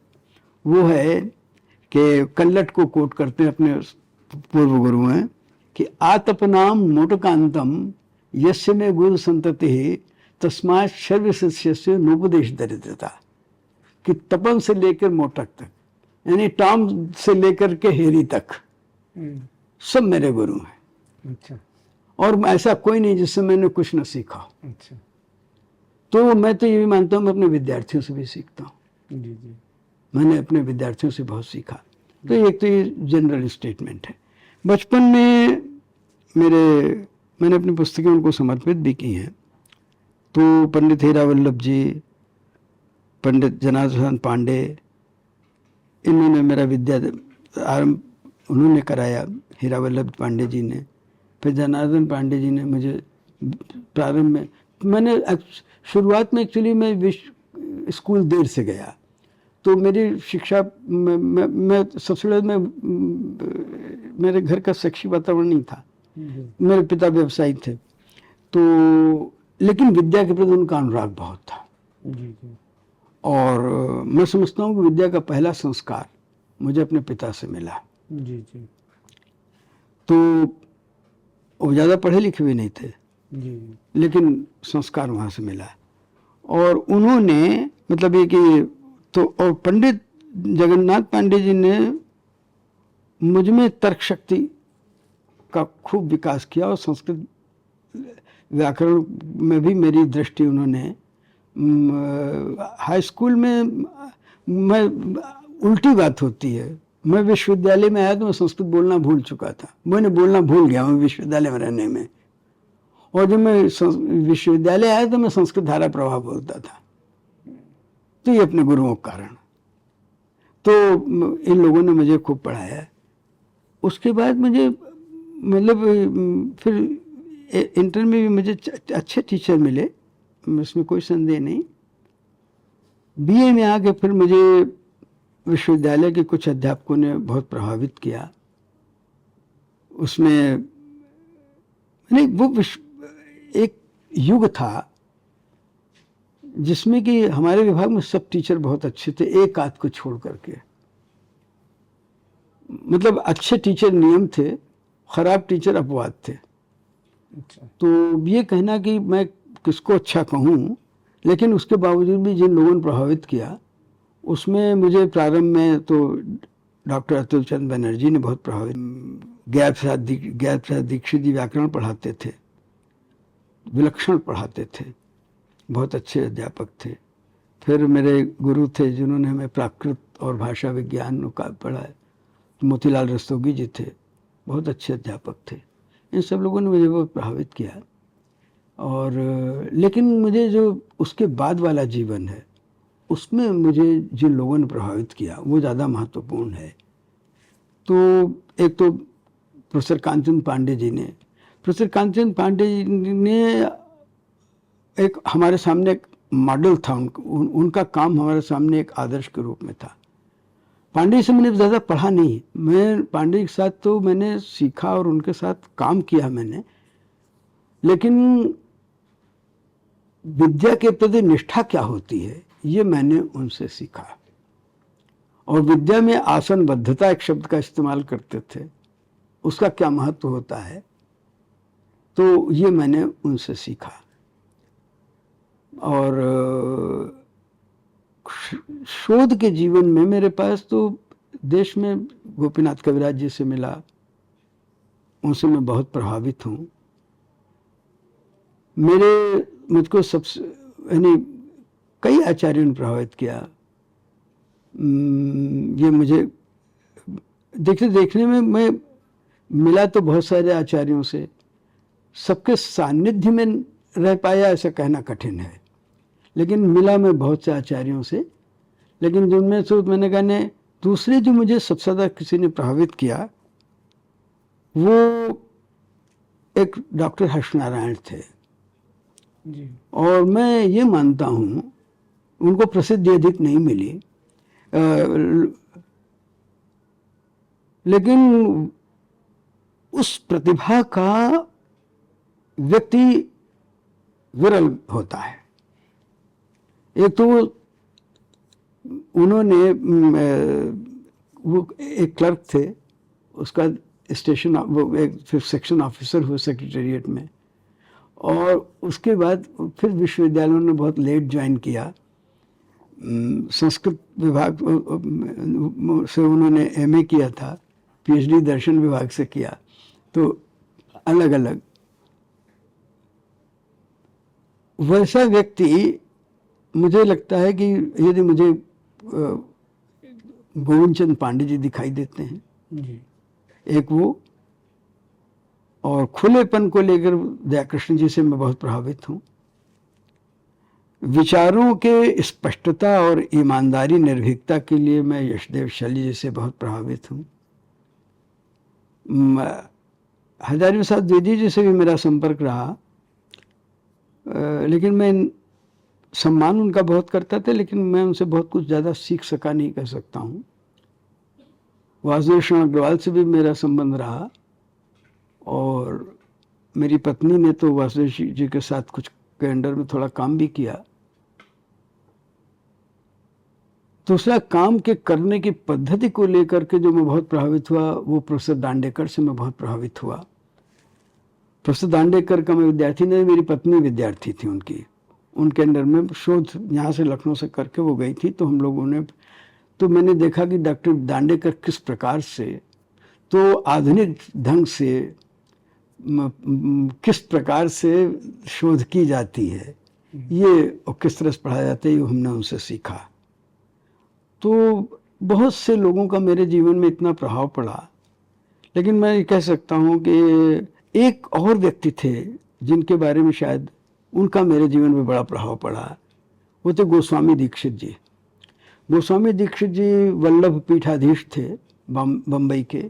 Speaker 1: वो है कि कल्लट को कोट करते हैं अपने पूर्व गुरु हैं कि आतपनाम मोटकांतम यस्य में गुरु संतति तस्मात् सर्व शिष्य नोपदेश दरिद्रता, कि तपन से लेकर मोटक तक, यानी टॉम से लेकर के हेरी तक सब मेरे गुरु हैं।
Speaker 2: अच्छा।
Speaker 1: और ऐसा कोई नहीं जिससे मैंने कुछ न सीखा।
Speaker 2: अच्छा।
Speaker 1: तो मैं तो ये भी मानता हूँ मैं अपने विद्यार्थियों से भी सीखता हूँ।
Speaker 2: जी। जी।
Speaker 1: मैंने अपने विद्यार्थियों से बहुत सीखा। तो एक तो ये जनरल स्टेटमेंट है। बचपन में मैंने अपनी पुस्तकें उनको समर्पित भी की हैं। तो पंडित हीरा वल्लभ जी, पंडित जनार्दन पांडे, इन्होंने मेरा विद्या आरंभ उन्होंने कराया, हीरा वल्लभ पांडे जी ने। फिर जनार्दन पांडे जी ने मुझे प्रारंभ में, मैंने शुरुआत में एक्चुअली मैं स्कूल देर से गया, तो मेरी शिक्षा मैं ससुराल में मेरे घर का शैक्षिक वातावरण नहीं था। मेरे पिता व्यवसायी थे, तो लेकिन विद्या के प्रति उनका अनुराग बहुत था।
Speaker 2: जी।
Speaker 1: और मैं समझता हूँ कि विद्या का पहला संस्कार मुझे अपने पिता से मिला।
Speaker 2: जी। जी।
Speaker 1: तो वो ज़्यादा पढ़े लिखे भी नहीं थे।
Speaker 2: जी।
Speaker 1: लेकिन संस्कार वहाँ से मिला। और उन्होंने मतलब ये कि तो, और पंडित जगन्नाथ पांडे जी ने मुझ में तर्क शक्ति का खूब विकास किया और संस्कृत व्याकरण में भी मेरी दृष्टि उन्होंने, हाई स्कूल में मैं उल्टी बात होती है, मैं विश्वविद्यालय में आया तो मैं संस्कृत बोलना भूल चुका था। मैंने बोलना भूल गया मैं विश्वविद्यालय में रहने में, और जब मैं विश्वविद्यालय आया तो मैं संस्कृत धारा प्रवाह बोलता था। तो ये अपने गुरुओं के कारण। तो इन लोगों ने मुझे खूब पढ़ाया। उसके बाद मुझे मतलब फिर इंटर में भी मुझे अच्छे टीचर मिले, इसमें कोई संदेह नहीं। बीए में आके फिर मुझे विश्वविद्यालय के कुछ अध्यापकों ने बहुत प्रभावित किया। उसमें नहीं, वो एक युग था जिसमें कि हमारे विभाग में सब टीचर बहुत अच्छे थे, एक आध को छोड़ करके। मतलब अच्छे टीचर नियम थे, खराब टीचर अपवाद थे।
Speaker 2: अच्छा।
Speaker 1: तो ये कहना कि मैं किसको अच्छा कहूँ, लेकिन उसके बावजूद भी जिन लोगों ने प्रभावित किया उसमें मुझे प्रारंभ में तो डॉक्टर अतुल चंद बनर्जी ने बहुत प्रभावित। ज्ञान प्रसाद दीक्षित जी व्याकरण पढ़ाते थे, विलक्षण पढ़ाते थे। बहुत अच्छे अध्यापक थे। फिर मेरे गुरु थे जिन्होंने हमें प्राकृत और भाषा विज्ञान का पढ़ाया, मोतीलाल रस्तोगी जी थे, बहुत अच्छे अध्यापक थे। इन सब लोगों ने मुझे बहुत प्रभावित किया। और लेकिन मुझे जो उसके बाद वाला जीवन है उसमें मुझे जिन लोगों ने प्रभावित किया वो ज़्यादा महत्वपूर्ण है। तो एक तो प्रोफेसर कांचन पांडे जी ने, प्रोफेसर कांचन पांडे जी ने एक हमारे सामने एक मॉडल था, उनका काम हमारे सामने एक आदर्श के रूप में था। पांडे जी से मैंने ज़्यादा पढ़ा नहीं, मैं पांडे जी के साथ तो मैंने सीखा और उनके साथ काम किया मैंने, लेकिन विद्या के प्रति निष्ठा क्या होती है ये मैंने उनसे सीखा। और विद्या में आसनबद्धता एक शब्द का इस्तेमाल करते थे, उसका क्या महत्व होता है, तो ये मैंने उनसे सीखा। और शोध के जीवन में मेरे पास तो देश में गोपीनाथ कविराज जी से मिला, उनसे मैं बहुत प्रभावित हूँ। मुझको सबसे यानी कई आचार्यों ने प्रभावित किया। ये मुझे देखने में मैं मिला तो बहुत सारे आचार्यों से, सबके सानिध्य में रह पाया ऐसा कहना कठिन है, लेकिन मिला मैं बहुत से आचार्यों से। लेकिन जिनमें से मैंने कहने दूसरे जो मुझे सबसे ज़्यादा किसी ने प्रभावित किया वो एक डॉक्टर हर्ष नारायण थे
Speaker 2: जी।
Speaker 1: और मैं ये मानता हूँ उनको प्रसिद्धि अधिक नहीं मिली, लेकिन उस प्रतिभा का व्यक्ति विरल होता है। एक तो उन्होंने वो एक क्लर्क थे, उसका स्टेशन वो एक फिर सेक्शन ऑफिसर हुए सेक्रेटेरिएट में, और उसके बाद फिर विश्वविद्यालयों ने बहुत लेट ज्वाइन किया। संस्कृत विभाग से उन्होंने एमए किया था, पीएचडी दर्शन विभाग से किया, तो अलग अलग। वैसा व्यक्ति मुझे लगता है कि यदि मुझे गोविंद चंद पांडे जी दिखाई देते हैं
Speaker 2: जी।
Speaker 1: एक वो, और खुलेपन को लेकर दयाकृष्ण जी से मैं बहुत प्रभावित हूँ। विचारों के स्पष्टता और ईमानदारी निर्भीकता के लिए मैं यशदेव शैली जी से बहुत प्रभावित हूँ। हजारी प्रसाद द्विवेदी जी से भी मेरा संपर्क रहा, लेकिन मैं सम्मान उनका बहुत करता था, लेकिन मैं उनसे बहुत कुछ ज़्यादा सीख सका नहीं कह सकता हूँ। वासुदेव शरण अग्रवाल से भी मेरा संबंध रहा, और मेरी पत्नी ने तो वासुदेव जी के साथ कुछ के अंडर में थोड़ा काम भी किया। दूसरा, काम के करने की पद्धति को लेकर के जो मैं बहुत प्रभावित हुआ वो प्रोफेसर दांडेकर से मैं बहुत प्रभावित हुआ। प्रोफेसर दांडेकर का मैं विद्यार्थी नहीं, मेरी पत्नी विद्यार्थी थी उनके अंडर में शोध यहाँ से लखनऊ से करके वो गई थी, तो हम लोगों ने, तो मैंने देखा कि डॉक्टर दांडेकर किस प्रकार से, तो आधुनिक ढंग से किस प्रकार से शोध की जाती है ये, और किस तरह से पढ़ाया जाता है, ये हमने उनसे सीखा। तो बहुत से लोगों का मेरे जीवन में इतना प्रभाव पड़ा। लेकिन मैं ये कह सकता हूँ कि एक और व्यक्ति थे जिनके बारे में शायद उनका मेरे जीवन में बड़ा प्रभाव पड़ा, वो थे गोस्वामी दीक्षित जी। गोस्वामी दीक्षित जी वल्लभ पीठाधीश थे बम्बई के,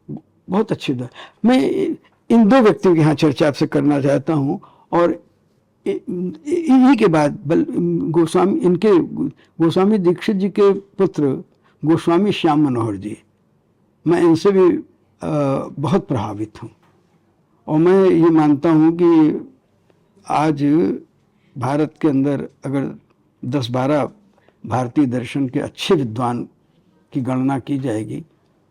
Speaker 1: बहुत अच्छे थे। मैं इन दो व्यक्तियों की यहाँ चर्चा आपसे करना चाहता हूँ, और इन्हीं के बाद गोस्वामी दीक्षित जी के पुत्र गोस्वामी श्याम मनोहर जी, मैं इनसे भी बहुत प्रभावित हूँ। और मैं ये मानता हूँ कि आज भारत के अंदर अगर 10-12 भारतीय दर्शन के अच्छे विद्वान की गणना की जाएगी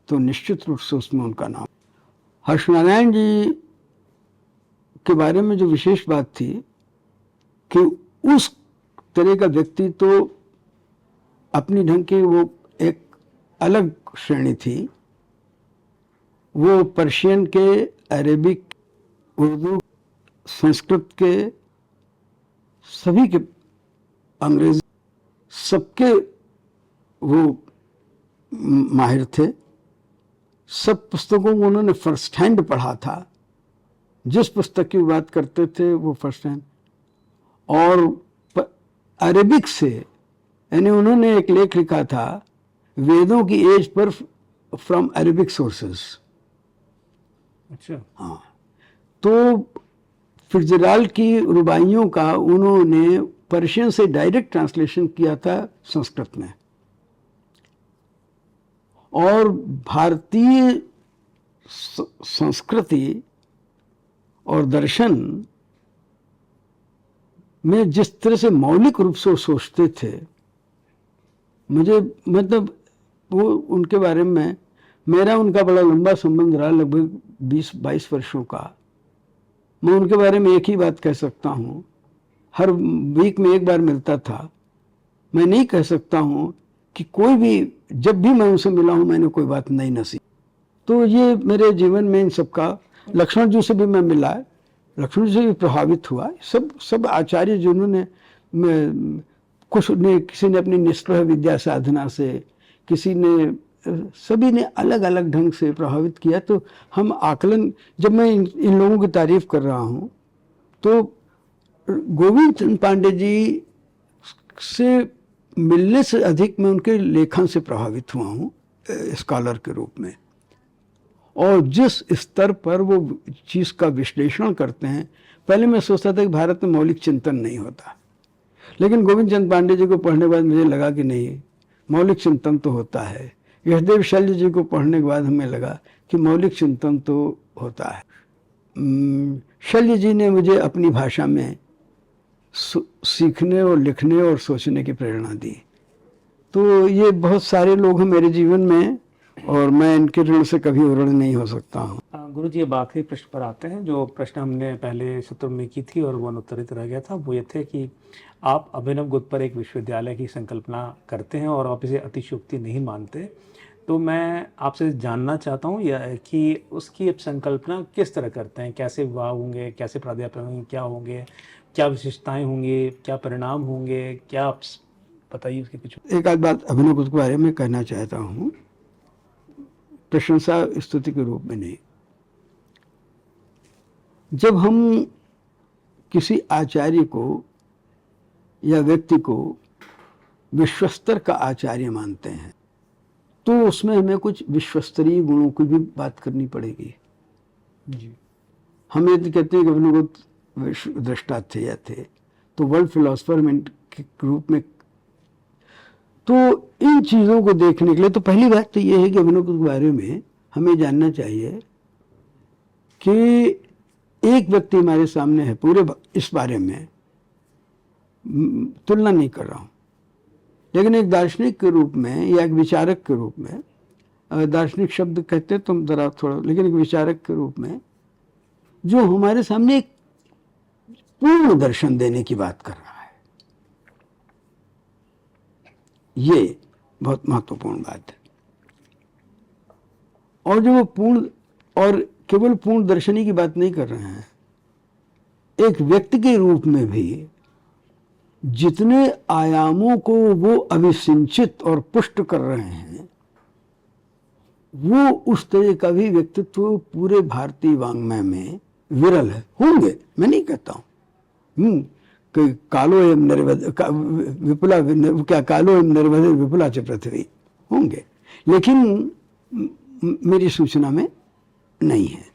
Speaker 1: तो निश्चित रूप से उसमें उनका नाम। हर्ष नारायण जी के बारे में जो विशेष बात थी कि उस तरह का व्यक्ति तो अपनी ढंग की वो एक अलग श्रेणी थी। वो पर्शियन के, अरेबिक, उर्दू, संस्कृत के सभी के अंग्रेजी सबके वो माहिर थे। सब पुस्तकों को उन्होंने फर्स्ट हैंड पढ़ा था। जिस पुस्तक की बात करते थे वो फर्स्ट हैंड। और अरेबिक से, यानी उन्होंने एक लेख लिखा था वेदों की as per from Arabic sources.
Speaker 2: अच्छा।
Speaker 1: हाँ, तो फिट्जराल्ड की रुबाइयों का उन्होंने पर्शियन से डायरेक्ट ट्रांसलेशन किया था संस्कृत में। और भारतीय संस्कृति और दर्शन में जिस तरह से मौलिक रूप से वो सोचते थे, मुझे मतलब वो उनके बारे में मेरा उनका बड़ा लंबा संबंध रहा, लगभग 20-22 वर्षों का। मैं उनके बारे में एक ही बात कह सकता हूँ, हर वीक में एक बार मिलता था। मैं नहीं कह सकता हूँ कि कोई भी, जब भी मैं उनसे मिला हूँ मैंने कोई बात नई न सीखी। तो ये मेरे जीवन में इन सबका, लक्ष्मण जी से भी मैं मिला, लक्ष्मण जी से भी प्रभावित हुआ। सब आचार्य जिन्होंने, कुछ ने, किसी ने अपनी निष्प्रह विद्या साधना से, किसी ने, सभी ने अलग अलग ढंग से प्रभावित किया। तो हम आकलन, जब मैं इन लोगों की तारीफ कर रहा हूँ तो गोविंद चंद पांडे जी से मिलने से अधिक मैं उनके लेखन से प्रभावित हुआ हूँ स्कॉलर के रूप में। और जिस स्तर पर वो चीज़ का विश्लेषण करते हैं, पहले मैं सोचता था कि भारत में मौलिक चिंतन नहीं होता, लेकिन गोविंद चंद पांडे जी को पढ़ने के बाद मुझे लगा कि नहीं, मौलिक चिंतन तो होता है। यशदेव शल्य जी को पढ़ने के बाद हमें लगा कि मौलिक चिंतन तो होता है। शल्य जी ने मुझे अपनी भाषा में सीखने और लिखने और सोचने की प्रेरणा दी। तो ये बहुत सारे लोग हैं मेरे जीवन में, और मैं इनके ऋण से कभी ऋण नहीं हो सकता हूँ।
Speaker 2: गुरु जी, अब आखिरी प्रश्न पर आते हैं। जो प्रश्न हमने पहले सत्र में की थी और वो अनुत्तरित रह गया था, वो ये थे कि आप अभिनव गुट पर एक विश्वविद्यालय की संकल्पना करते हैं और आप इसे अतिशयोक्ति नहीं मानते। तो मैं आपसे जानना चाहता हूँ कि उसकी अब संकल्पना किस तरह करते हैं, कैसे विवाह होंगे, कैसे प्राध्यापक होंगे, क्या होंगे, क्या विशेषताएं होंगी, क्या परिणाम होंगे, क्या आप बताइए उसके कुछ।
Speaker 1: एक आध बात अभिनव गुट के बारे में कहना चाहता हूँ, प्रशंसा स्तुति के रूप में नहीं। जब हम किसी आचार्य को या व्यक्ति को विश्वस्तर का आचार्य मानते हैं तो उसमें हमें कुछ विश्वस्तरीय गुणों की भी बात करनी पड़ेगी जी। हम यदि कहते हैं कि अभिनव गुट विश्व दृष्टा थे या थे, तो वर्ल्ड फिलोसफर के रूप में, तो इन चीज़ों को देखने के लिए तो पहली बात तो ये है कि अभिनव गुट के बारे में हमें जानना चाहिए कि एक व्यक्ति हमारे सामने है, पूरे इस बारे में तुलना नहीं कर रहा हूँ, लेकिन एक दार्शनिक के रूप में या एक विचारक के रूप में, दार्शनिक शब्द कहते तुम जरा थोड़ा, लेकिन एक विचारक के रूप में जो हमारे सामने एक पूर्ण दर्शन देने की बात कर रहा है, ये बहुत महत्वपूर्ण बात है। और जो वो पूर्ण, और केवल पूर्ण दर्शनी की बात नहीं कर रहे हैं, एक व्यक्ति के रूप में भी जितने आयामों को वो अभिसिंचित और पुष्ट कर रहे हैं, वो उस तरह का भी व्यक्तित्व पूरे भारतीय वाङ्मय में विरल है। होंगे, मैं नहीं कहता हूँ कि कालो एवं निर्वध विपुला, क्या कालो एवं निर्वध विपुला च पृथ्वी, होंगे, लेकिन मेरी सूचना में नहीं है।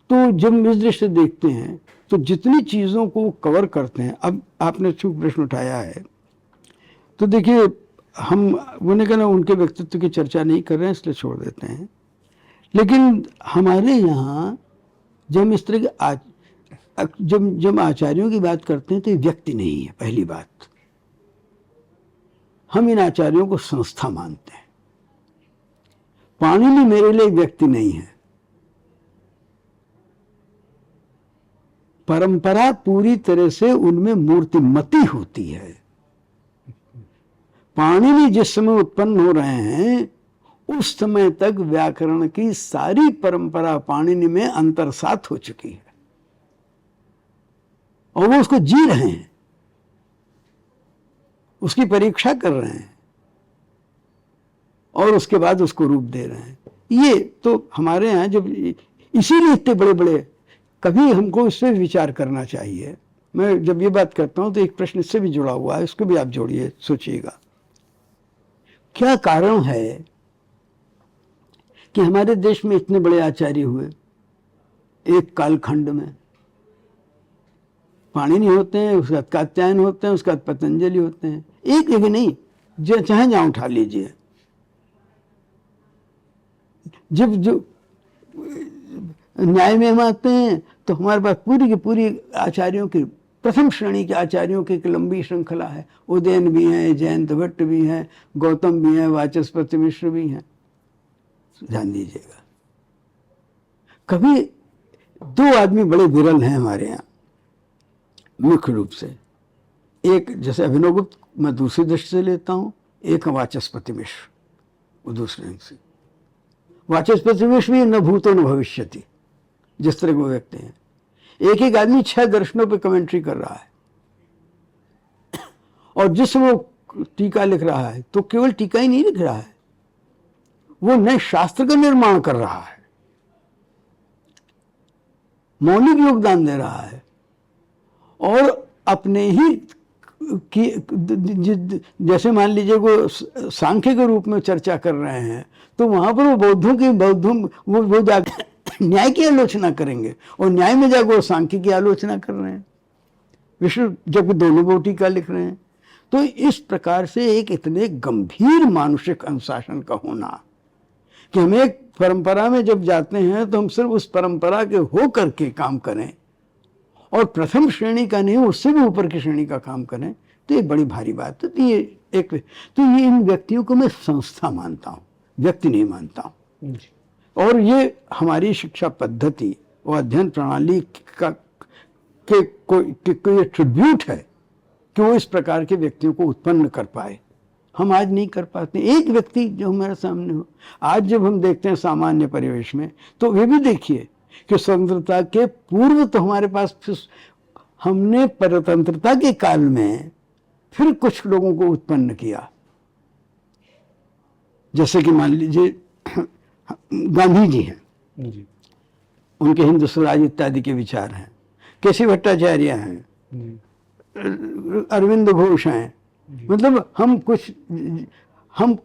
Speaker 1: तो जब इस दृष्टि से देखते हैं तो जितनी चीज़ों को कवर करते हैं, अब आपने चूक प्रश्न उठाया है, तो देखिए हम उन्हें कहना उनके व्यक्तित्व की चर्चा नहीं कर रहे हैं इसलिए छोड़ देते हैं, लेकिन हमारे यहाँ जब हम इस तरह के जब आचार्यों की बात करते हैं तो ये व्यक्ति नहीं है। पहली बात, हम इन आचार्यों को संस्था मानते हैं। पाणिनि मेरे लिए व्यक्ति नहीं है। परंपरा पूरी तरह से उनमें मूर्तिमती होती है। पाणिनि जिस समय उत्पन्न हो रहे हैं उस समय तक व्याकरण की सारी परंपरा पाणिनि में अंतर्सात हो चुकी है और वो उसको जी रहे हैं। उसकी परीक्षा कर रहे हैं और उसके बाद उसको रूप दे रहे हैं। ये तो हमारे यहाँ जब, इसीलिए इतने बड़े बड़े, कभी हमको इस पर विचार करना चाहिए। मैं जब ये बात करता हूँ तो एक प्रश्न इससे भी जुड़ा हुआ है, इसको भी आप जोड़िए, सोचिएगा। क्या कारण है कि हमारे देश में इतने बड़े आचार्य हुए एक कालखंड में? पाणिनि होते हैं, उसके बाद कात्यायन होते हैं, उसके बाद पतंजलि होते हैं, एक एक नहीं, चाहे जहां उठा लीजिए। जब जो न्याय में हम आते हैं तो हमारे पास पूरी की पूरी आचार्यों की, प्रथम श्रेणी के आचार्यों की एक लंबी श्रृंखला है। उदयन भी हैं, जयंत भट्ट भी हैं, गौतम भी हैं, वाचस्पति मिश्र भी हैं। ध्यान दीजिएगा, कभी दो आदमी बड़े विरल हैं हमारे यहाँ मुख्य रूप से। एक जैसे अभिनवगुप्त मैं दूसरी दृष्टि से लेता हूँ, एक वाचस्पति मिश्र, वो दूसरे ढंग से। वाचस्पति मिश्र भी न भूतो न भविष्यति, जिस तरह के वो व्यक्ति हैं। एक एक आदमी 6 दर्शनों पे कमेंट्री कर रहा है, और जिस वो टीका लिख रहा है तो केवल टीका ही नहीं लिख रहा है, वो नए शास्त्र का निर्माण कर रहा है, मौलिक योगदान दे रहा है। और अपने ही जैसे मान लीजिए वो सांख्य के रूप में चर्चा कर रहे हैं, तो वहां पर वो बौद्धों वो जाकर न्याय की आलोचना करेंगे, और न्याय में जाकर वो सांख्य की आलोचना कर रहे हैं, विष्णु जब दोनों वो टीका लिख रहे हैं। तो इस प्रकार से एक इतने गंभीर मानुषिक अनुशासन का होना कि हम एक परंपरा में जब जाते हैं तो हम सिर्फ उस परंपरा के हो करके काम करें, और प्रथम श्रेणी का नहीं, उससे भी ऊपर की श्रेणी का काम करें, तो ये बड़ी भारी बात है। तो ये इन व्यक्तियों को मैं संस्था मानता हूँ, व्यक्ति नहीं मानता हूँ। और ये हमारी शिक्षा पद्धति और अध्ययन प्रणाली का कोई ट्रिब्यूट है कि वो इस प्रकार के व्यक्तियों को उत्पन्न कर पाए। हम आज नहीं कर पाते। एक व्यक्ति जो हमारे सामने हो, आज जब हम देखते हैं सामान्य परिवेश में, तो वे भी देखिए कि स्वतंत्रता के पूर्व तो हमारे पास, हमने परतंत्रता के काल में फिर कुछ लोगों को उत्पन्न किया, जैसे कि मान लीजिए गांधी जी हैं, उनके हिंदू स्वराज इत्यादि के विचार हैं, केशव भट्टाचार्य हैं, अरविंद घोष हैं, मतलब हम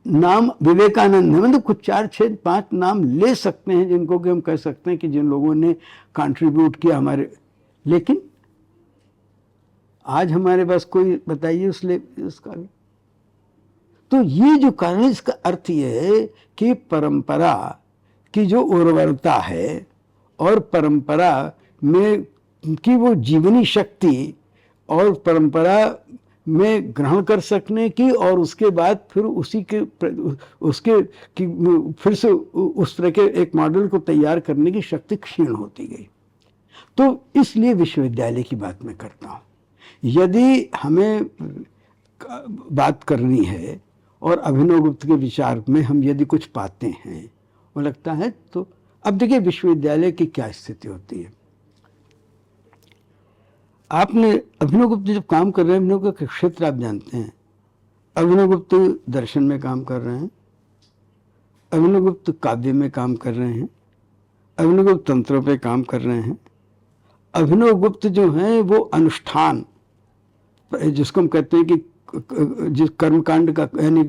Speaker 1: नाम विवेकानंद है, मतलब कुछ 4, 6, 5 नाम ले सकते हैं जिनको कि हम कह सकते हैं कि जिन लोगों ने कंट्रीब्यूट किया हमारे। लेकिन आज हमारे पास कोई बताइए उसका भी। तो ये जो कारण, इसका अर्थ ये है कि परंपरा की जो उर्वरता है और परंपरा में की वो जीवनी शक्ति और परंपरा में ग्रहण कर सकने की, और उसके बाद फिर फिर से उस तरह के एक मॉडल को तैयार करने की शक्ति क्षीण होती गई। तो इसलिए विश्वविद्यालय की बात मैं करता हूँ। यदि हमें बात करनी है और अभिनवगुप्त के विचार में हम यदि कुछ पाते हैं, वो लगता है, तो अब देखिए विश्वविद्यालय की क्या स्थिति होती है। आपने अभिनवगुप्त जब काम कर रहे हैं, अभिनवगुप्त का क्षेत्र आप जानते हैं, अभिनवगुप्त दर्शन में काम कर रहे हैं, अभिनवगुप्त काव्य में काम कर रहे हैं, अभिनवगुप्त तंत्रों पे काम कर रहे हैं। अभिनवगुप्त जो हैं वो अनुष्ठान, जिसको हम कहते हैं कि जिस कर्मकांड का यानी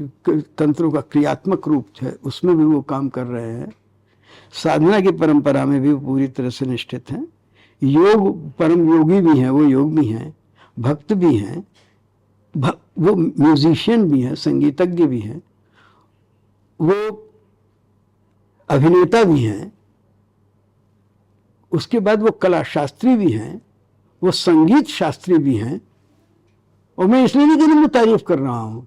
Speaker 1: तंत्रों का क्रियात्मक रूप है, उसमें भी वो काम कर रहे हैं। साधना की परंपरा में भी वो पूरी तरह से निष्ठित हैं। योग, परम योगी भी हैं, वो योग भी हैं, भक्त भी हैं, वो म्यूजिशियन भी हैं, संगीतज्ञ भी हैं, वो अभिनेता भी हैं, उसके बाद वो कला शास्त्री भी हैं, वो संगीत शास्त्री भी हैं। और मैं इसलिए नहीं कि मैं तारीफ कर रहा हूं,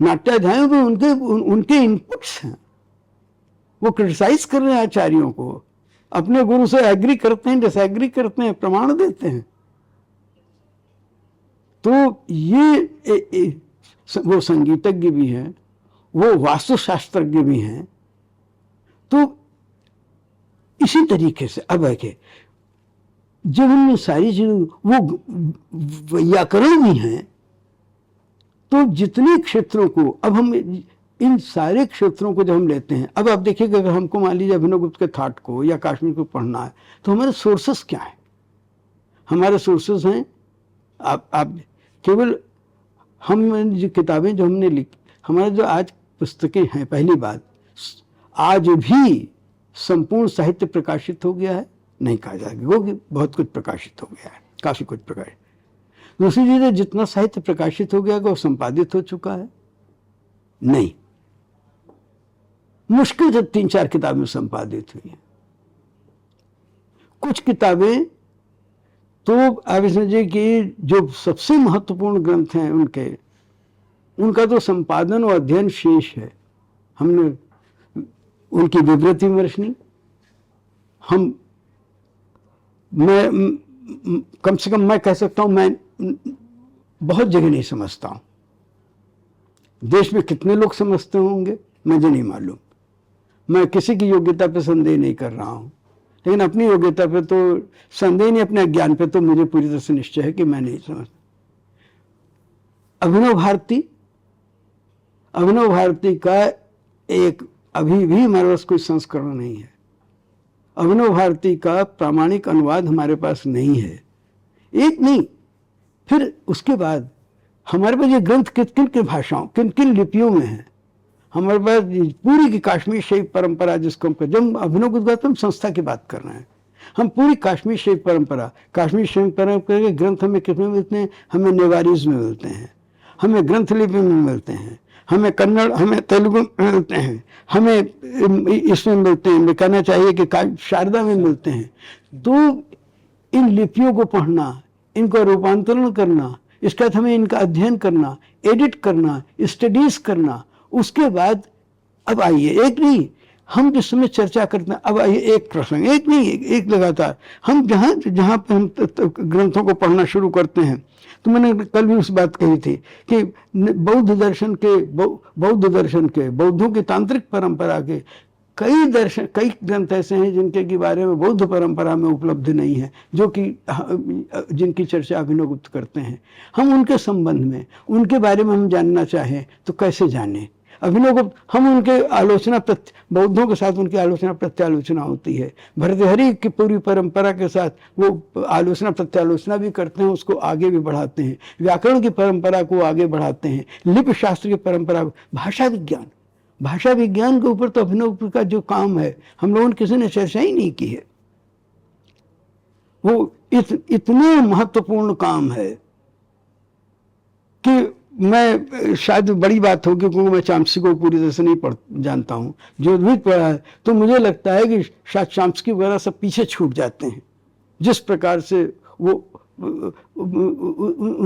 Speaker 1: नाट्याध्यायों में उनके इनपुट्स हैं, वो क्रिटिसाइज कर रहे हैं आचार्यों को, अपने गुरु से एग्री करते हैं, डिसएग्री करते हैं, प्रमाण देते हैं। तो ये वो संगीतज्ञ भी हैं, वो वास्तुशास्त्रज्ञ भी हैं। तो इसी तरीके से अब है कि जब उनमें सारी चीजें, वो व्याकरण भी हैं, तो जितने क्षेत्रों को अब हम इन सारे क्षेत्रों को जब हम लेते हैं, अब आप देखिएगा अगर हमको मान लीजिए अभिनव गुप्त के थाट को या कश्मीर को पढ़ना है तो हमारे सोर्सेस क्या है? हमारे सोर्सेस हैं आप केवल हम जो किताबें जो हमने लिखी, हमारे जो आज पुस्तकें हैं, पहली बात आज भी संपूर्ण साहित्य प्रकाशित हो गया है नहीं कहा जाएगा, क्योंकि बहुत कुछ प्रकाशित हो गया है, काफी कुछ प्रकाशित। दूसरी चीज है जितना साहित्य प्रकाशित हो गया वो संपादित हो चुका है नहीं, मुश्किल से 3-4 किताबें संपादित हुई हैं। कुछ किताबें तो आप समझिए कि जो सबसे महत्वपूर्ण ग्रंथ हैं उनका तो संपादन और अध्ययन शेष है। हमने उनकी विवृति विमर्शनी मैं कम से कम मैं कह सकता हूं मैं बहुत जगह नहीं समझता हूं। देश में कितने लोग समझते होंगे मुझे नहीं मालूम, मैं किसी की योग्यता पे संदेह नहीं कर रहा हूं, लेकिन अपनी योग्यता पे तो संदेह नहीं, अपने ज्ञान पे तो मुझे पूरी तरह से निश्चय है कि मैं नहीं समझता। अभिनव भारती का एक अभी भी हमारे पास कोई संस्करण नहीं है। अभिनव भारती का प्रामाणिक अनुवाद हमारे पास नहीं है, एक नहीं। फिर उसके बाद हमारे पास ये ग्रंथ किन किन भाषाओं किन किन लिपियों में है। हमारे पास पूरी की कश्मीर शैव परंपरा जिसको हम जब अभिनव गुप्त हम संस्था की बात कर रहे हैं, हम पूरी कश्मीर शैव परंपरा के ग्रंथ हमें कितने मिलते हैं? हमें नेवारीज में मिलते हैं, हमें ग्रंथ लिपि में मिलते हैं, हमें कन्नड़, हमें तेलुगु में मिलते हैं, हमें इसमें मिलते हैं, मैं कहना चाहिए कि शारदा में मिलते हैं। तो इन लिपियों को पढ़ना, इनको रूपांतरण करना, इसके बाद हमें इनका अध्ययन करना, एडिट करना, स्टडीज करना। उसके बाद अब आइए, एक नहीं हम जिस समय चर्चा करते हैं, अब आइए एक प्रसंग, एक नहीं एक लगातार हम जहाँ पे हम ग्रंथों को पढ़ना शुरू करते हैं। तो मैंने कल भी उस बात कही थी कि बौद्ध दर्शन के बौद्धों की तांत्रिक परंपरा के कई ग्रंथ ऐसे हैं जिनके के बारे में बौद्ध परंपरा में उपलब्ध नहीं है, जो कि जिनकी चर्चा अभिनव गुप्त करते हैं। हम उनके संबंध में, उनके बारे में हम जानना चाहें तो कैसे जानें? अभिनव गुप्त हम उनके आलोचना बौद्धों के साथ उनकी आलोचना प्रत्यालोचना होती है, भर्तृहरि की पूरी परंपरा के साथ वो आलोचना प्रत्यालोचना भी करते हैं, उसको आगे भी बढ़ाते हैं, व्याकरण की परंपरा को आगे बढ़ाते हैं, लिपि शास्त्र की परंपरा, भाषा विज्ञान के ऊपर तो अभिनव का जो काम है हम लोगों ने किसी ने चर्चा ही नहीं की है। वो इतने महत्वपूर्ण काम है कि मैं शायद बड़ी बात होगी क्योंकि मैं चाम्स्की को पूरी तरह से नहीं जानता हूँ, जो भी पढ़ा है तो मुझे लगता है कि शायद चाम्स्की वगैरह सब पीछे छूट जाते हैं जिस प्रकार से वो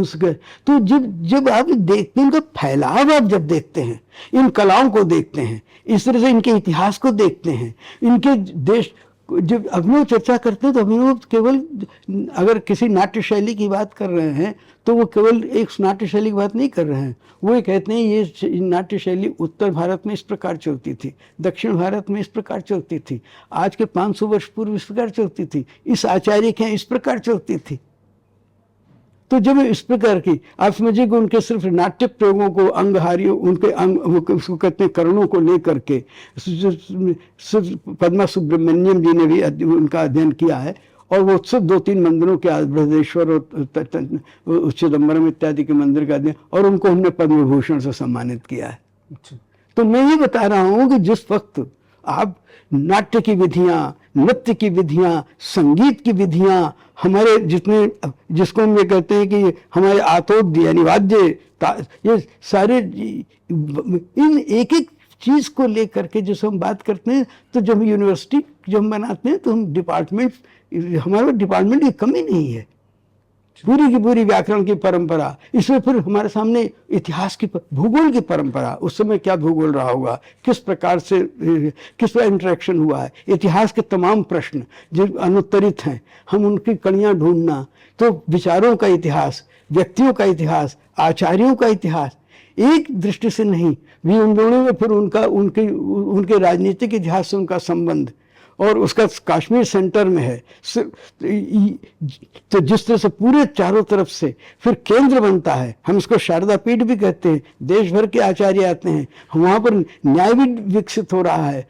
Speaker 1: उसके। तो जब आप देखते हैं, इनका फैलाव आप जब देखते हैं, इन कलाओं को देखते हैं, इस तरह से इनके इतिहास को देखते हैं, इनके देश जब अभिनव चर्चा करते हैं तो अभिनव केवल अगर किसी नाट्य शैली की बात कर रहे हैं तो वो केवल एक नाट्य शैली की बात नहीं कर रहे हैं, वो ये कहते हैं ये नाट्य शैली उत्तर भारत में इस प्रकार चलती थी, दक्षिण भारत में इस प्रकार चलती थी, आज के 500 वर्ष पूर्व इस प्रकार चलती थी, इस आचार्य के इस प्रकार चलती थी। तो जब इस प्रकार की आप समझिए कि उनके सिर्फ नाट्य प्रयोगों को, अंगहारियों, उनके अंग उसको कहते हैं करणों को लेकर के पद्मा सुब्रमण्यम जी ने भी उनका अध्ययन किया है, और वो सब 2-3 मंदिरों के बृहदेश्वर और चिदम्बरम इत्यादि के मंदिर का अध्ययन, और उनको हमने पद्म विभूषण से सम्मानित किया है। तो मैं ये बता रहा हूँ कि जिस वक्त आप नाट्य की विधियां, नृत्य की विधियां, संगीत की विधियां, हमारे जिसको हम ये कहते हैं कि हमारे आतोद्य यानी वाद्य, ये सारे इन एक एक चीज को लेकर के जिसको हम बात करते हैं, तो जब यूनिवर्सिटी जब हम बनाते हैं तो हम हमारे डिपार्टमेंट की कमी नहीं है, पूरी की पूरी व्याकरण की परंपरा, इसमें फिर हमारे सामने इतिहास की भूगोल की परंपरा, उस समय क्या भूगोल रहा होगा, किस प्रकार से किस प्रकार इंटरेक्शन हुआ है, इतिहास के तमाम प्रश्न जो अनुत्तरित हैं, हम उनकी कड़ियाँ ढूंढना। तो विचारों का इतिहास, व्यक्तियों का इतिहास, आचार्यों का इतिहास एक दृष्टि से नहीं, भी उन दोनों में फिर उनके राजनीतिक इतिहास से उनका संबंध, और उसका कश्मीर सेंटर में है, तो जिस तरह से पूरे चारों तरफ से फिर केंद्र बनता है, हम इसको शारदा पीठ भी कहते हैं, देश भर के आचार्य आते हैं, वहाँ पर न्याय भी विकसित हो रहा है।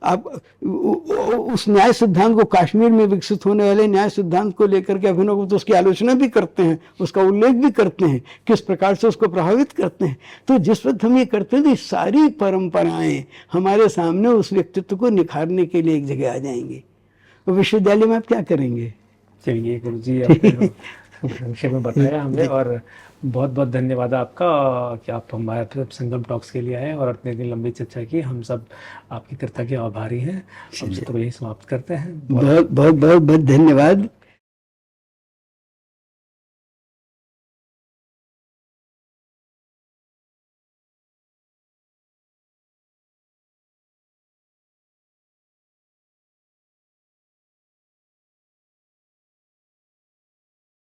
Speaker 1: आप उस न्याय सिद्धांत को, कश्मीर में विकसित होने वाले न्याय सिद्धांत को लेकर के अभिनव गुप्ता उसकी आलोचना भी करते हैं, उसका उल्लेख भी करते हैं, किस प्रकार से उसको प्रभावित करते हैं। तो जिस वक्त हम ये करते हैं तो सारी परंपराएं हमारे सामने उस व्यक्तित्व को निखारने के लिए एक जगह आ जाएंगी। तो विश्वविद्यालय में आप क्या करेंगे?
Speaker 2: चलिए गुरु जी, आपने विषय में बताया हमें, और बहुत बहुत धन्यवाद आपका कि आप हमारे संगम टॉक्स के लिए आए और इतनी लंबी चर्चा की। हम सब आपकी कृतज्ञ आभारी हैं। हम तो यही समाप्त करते हैं।
Speaker 1: बहुत बहुत बहुत बहुत धन्यवाद।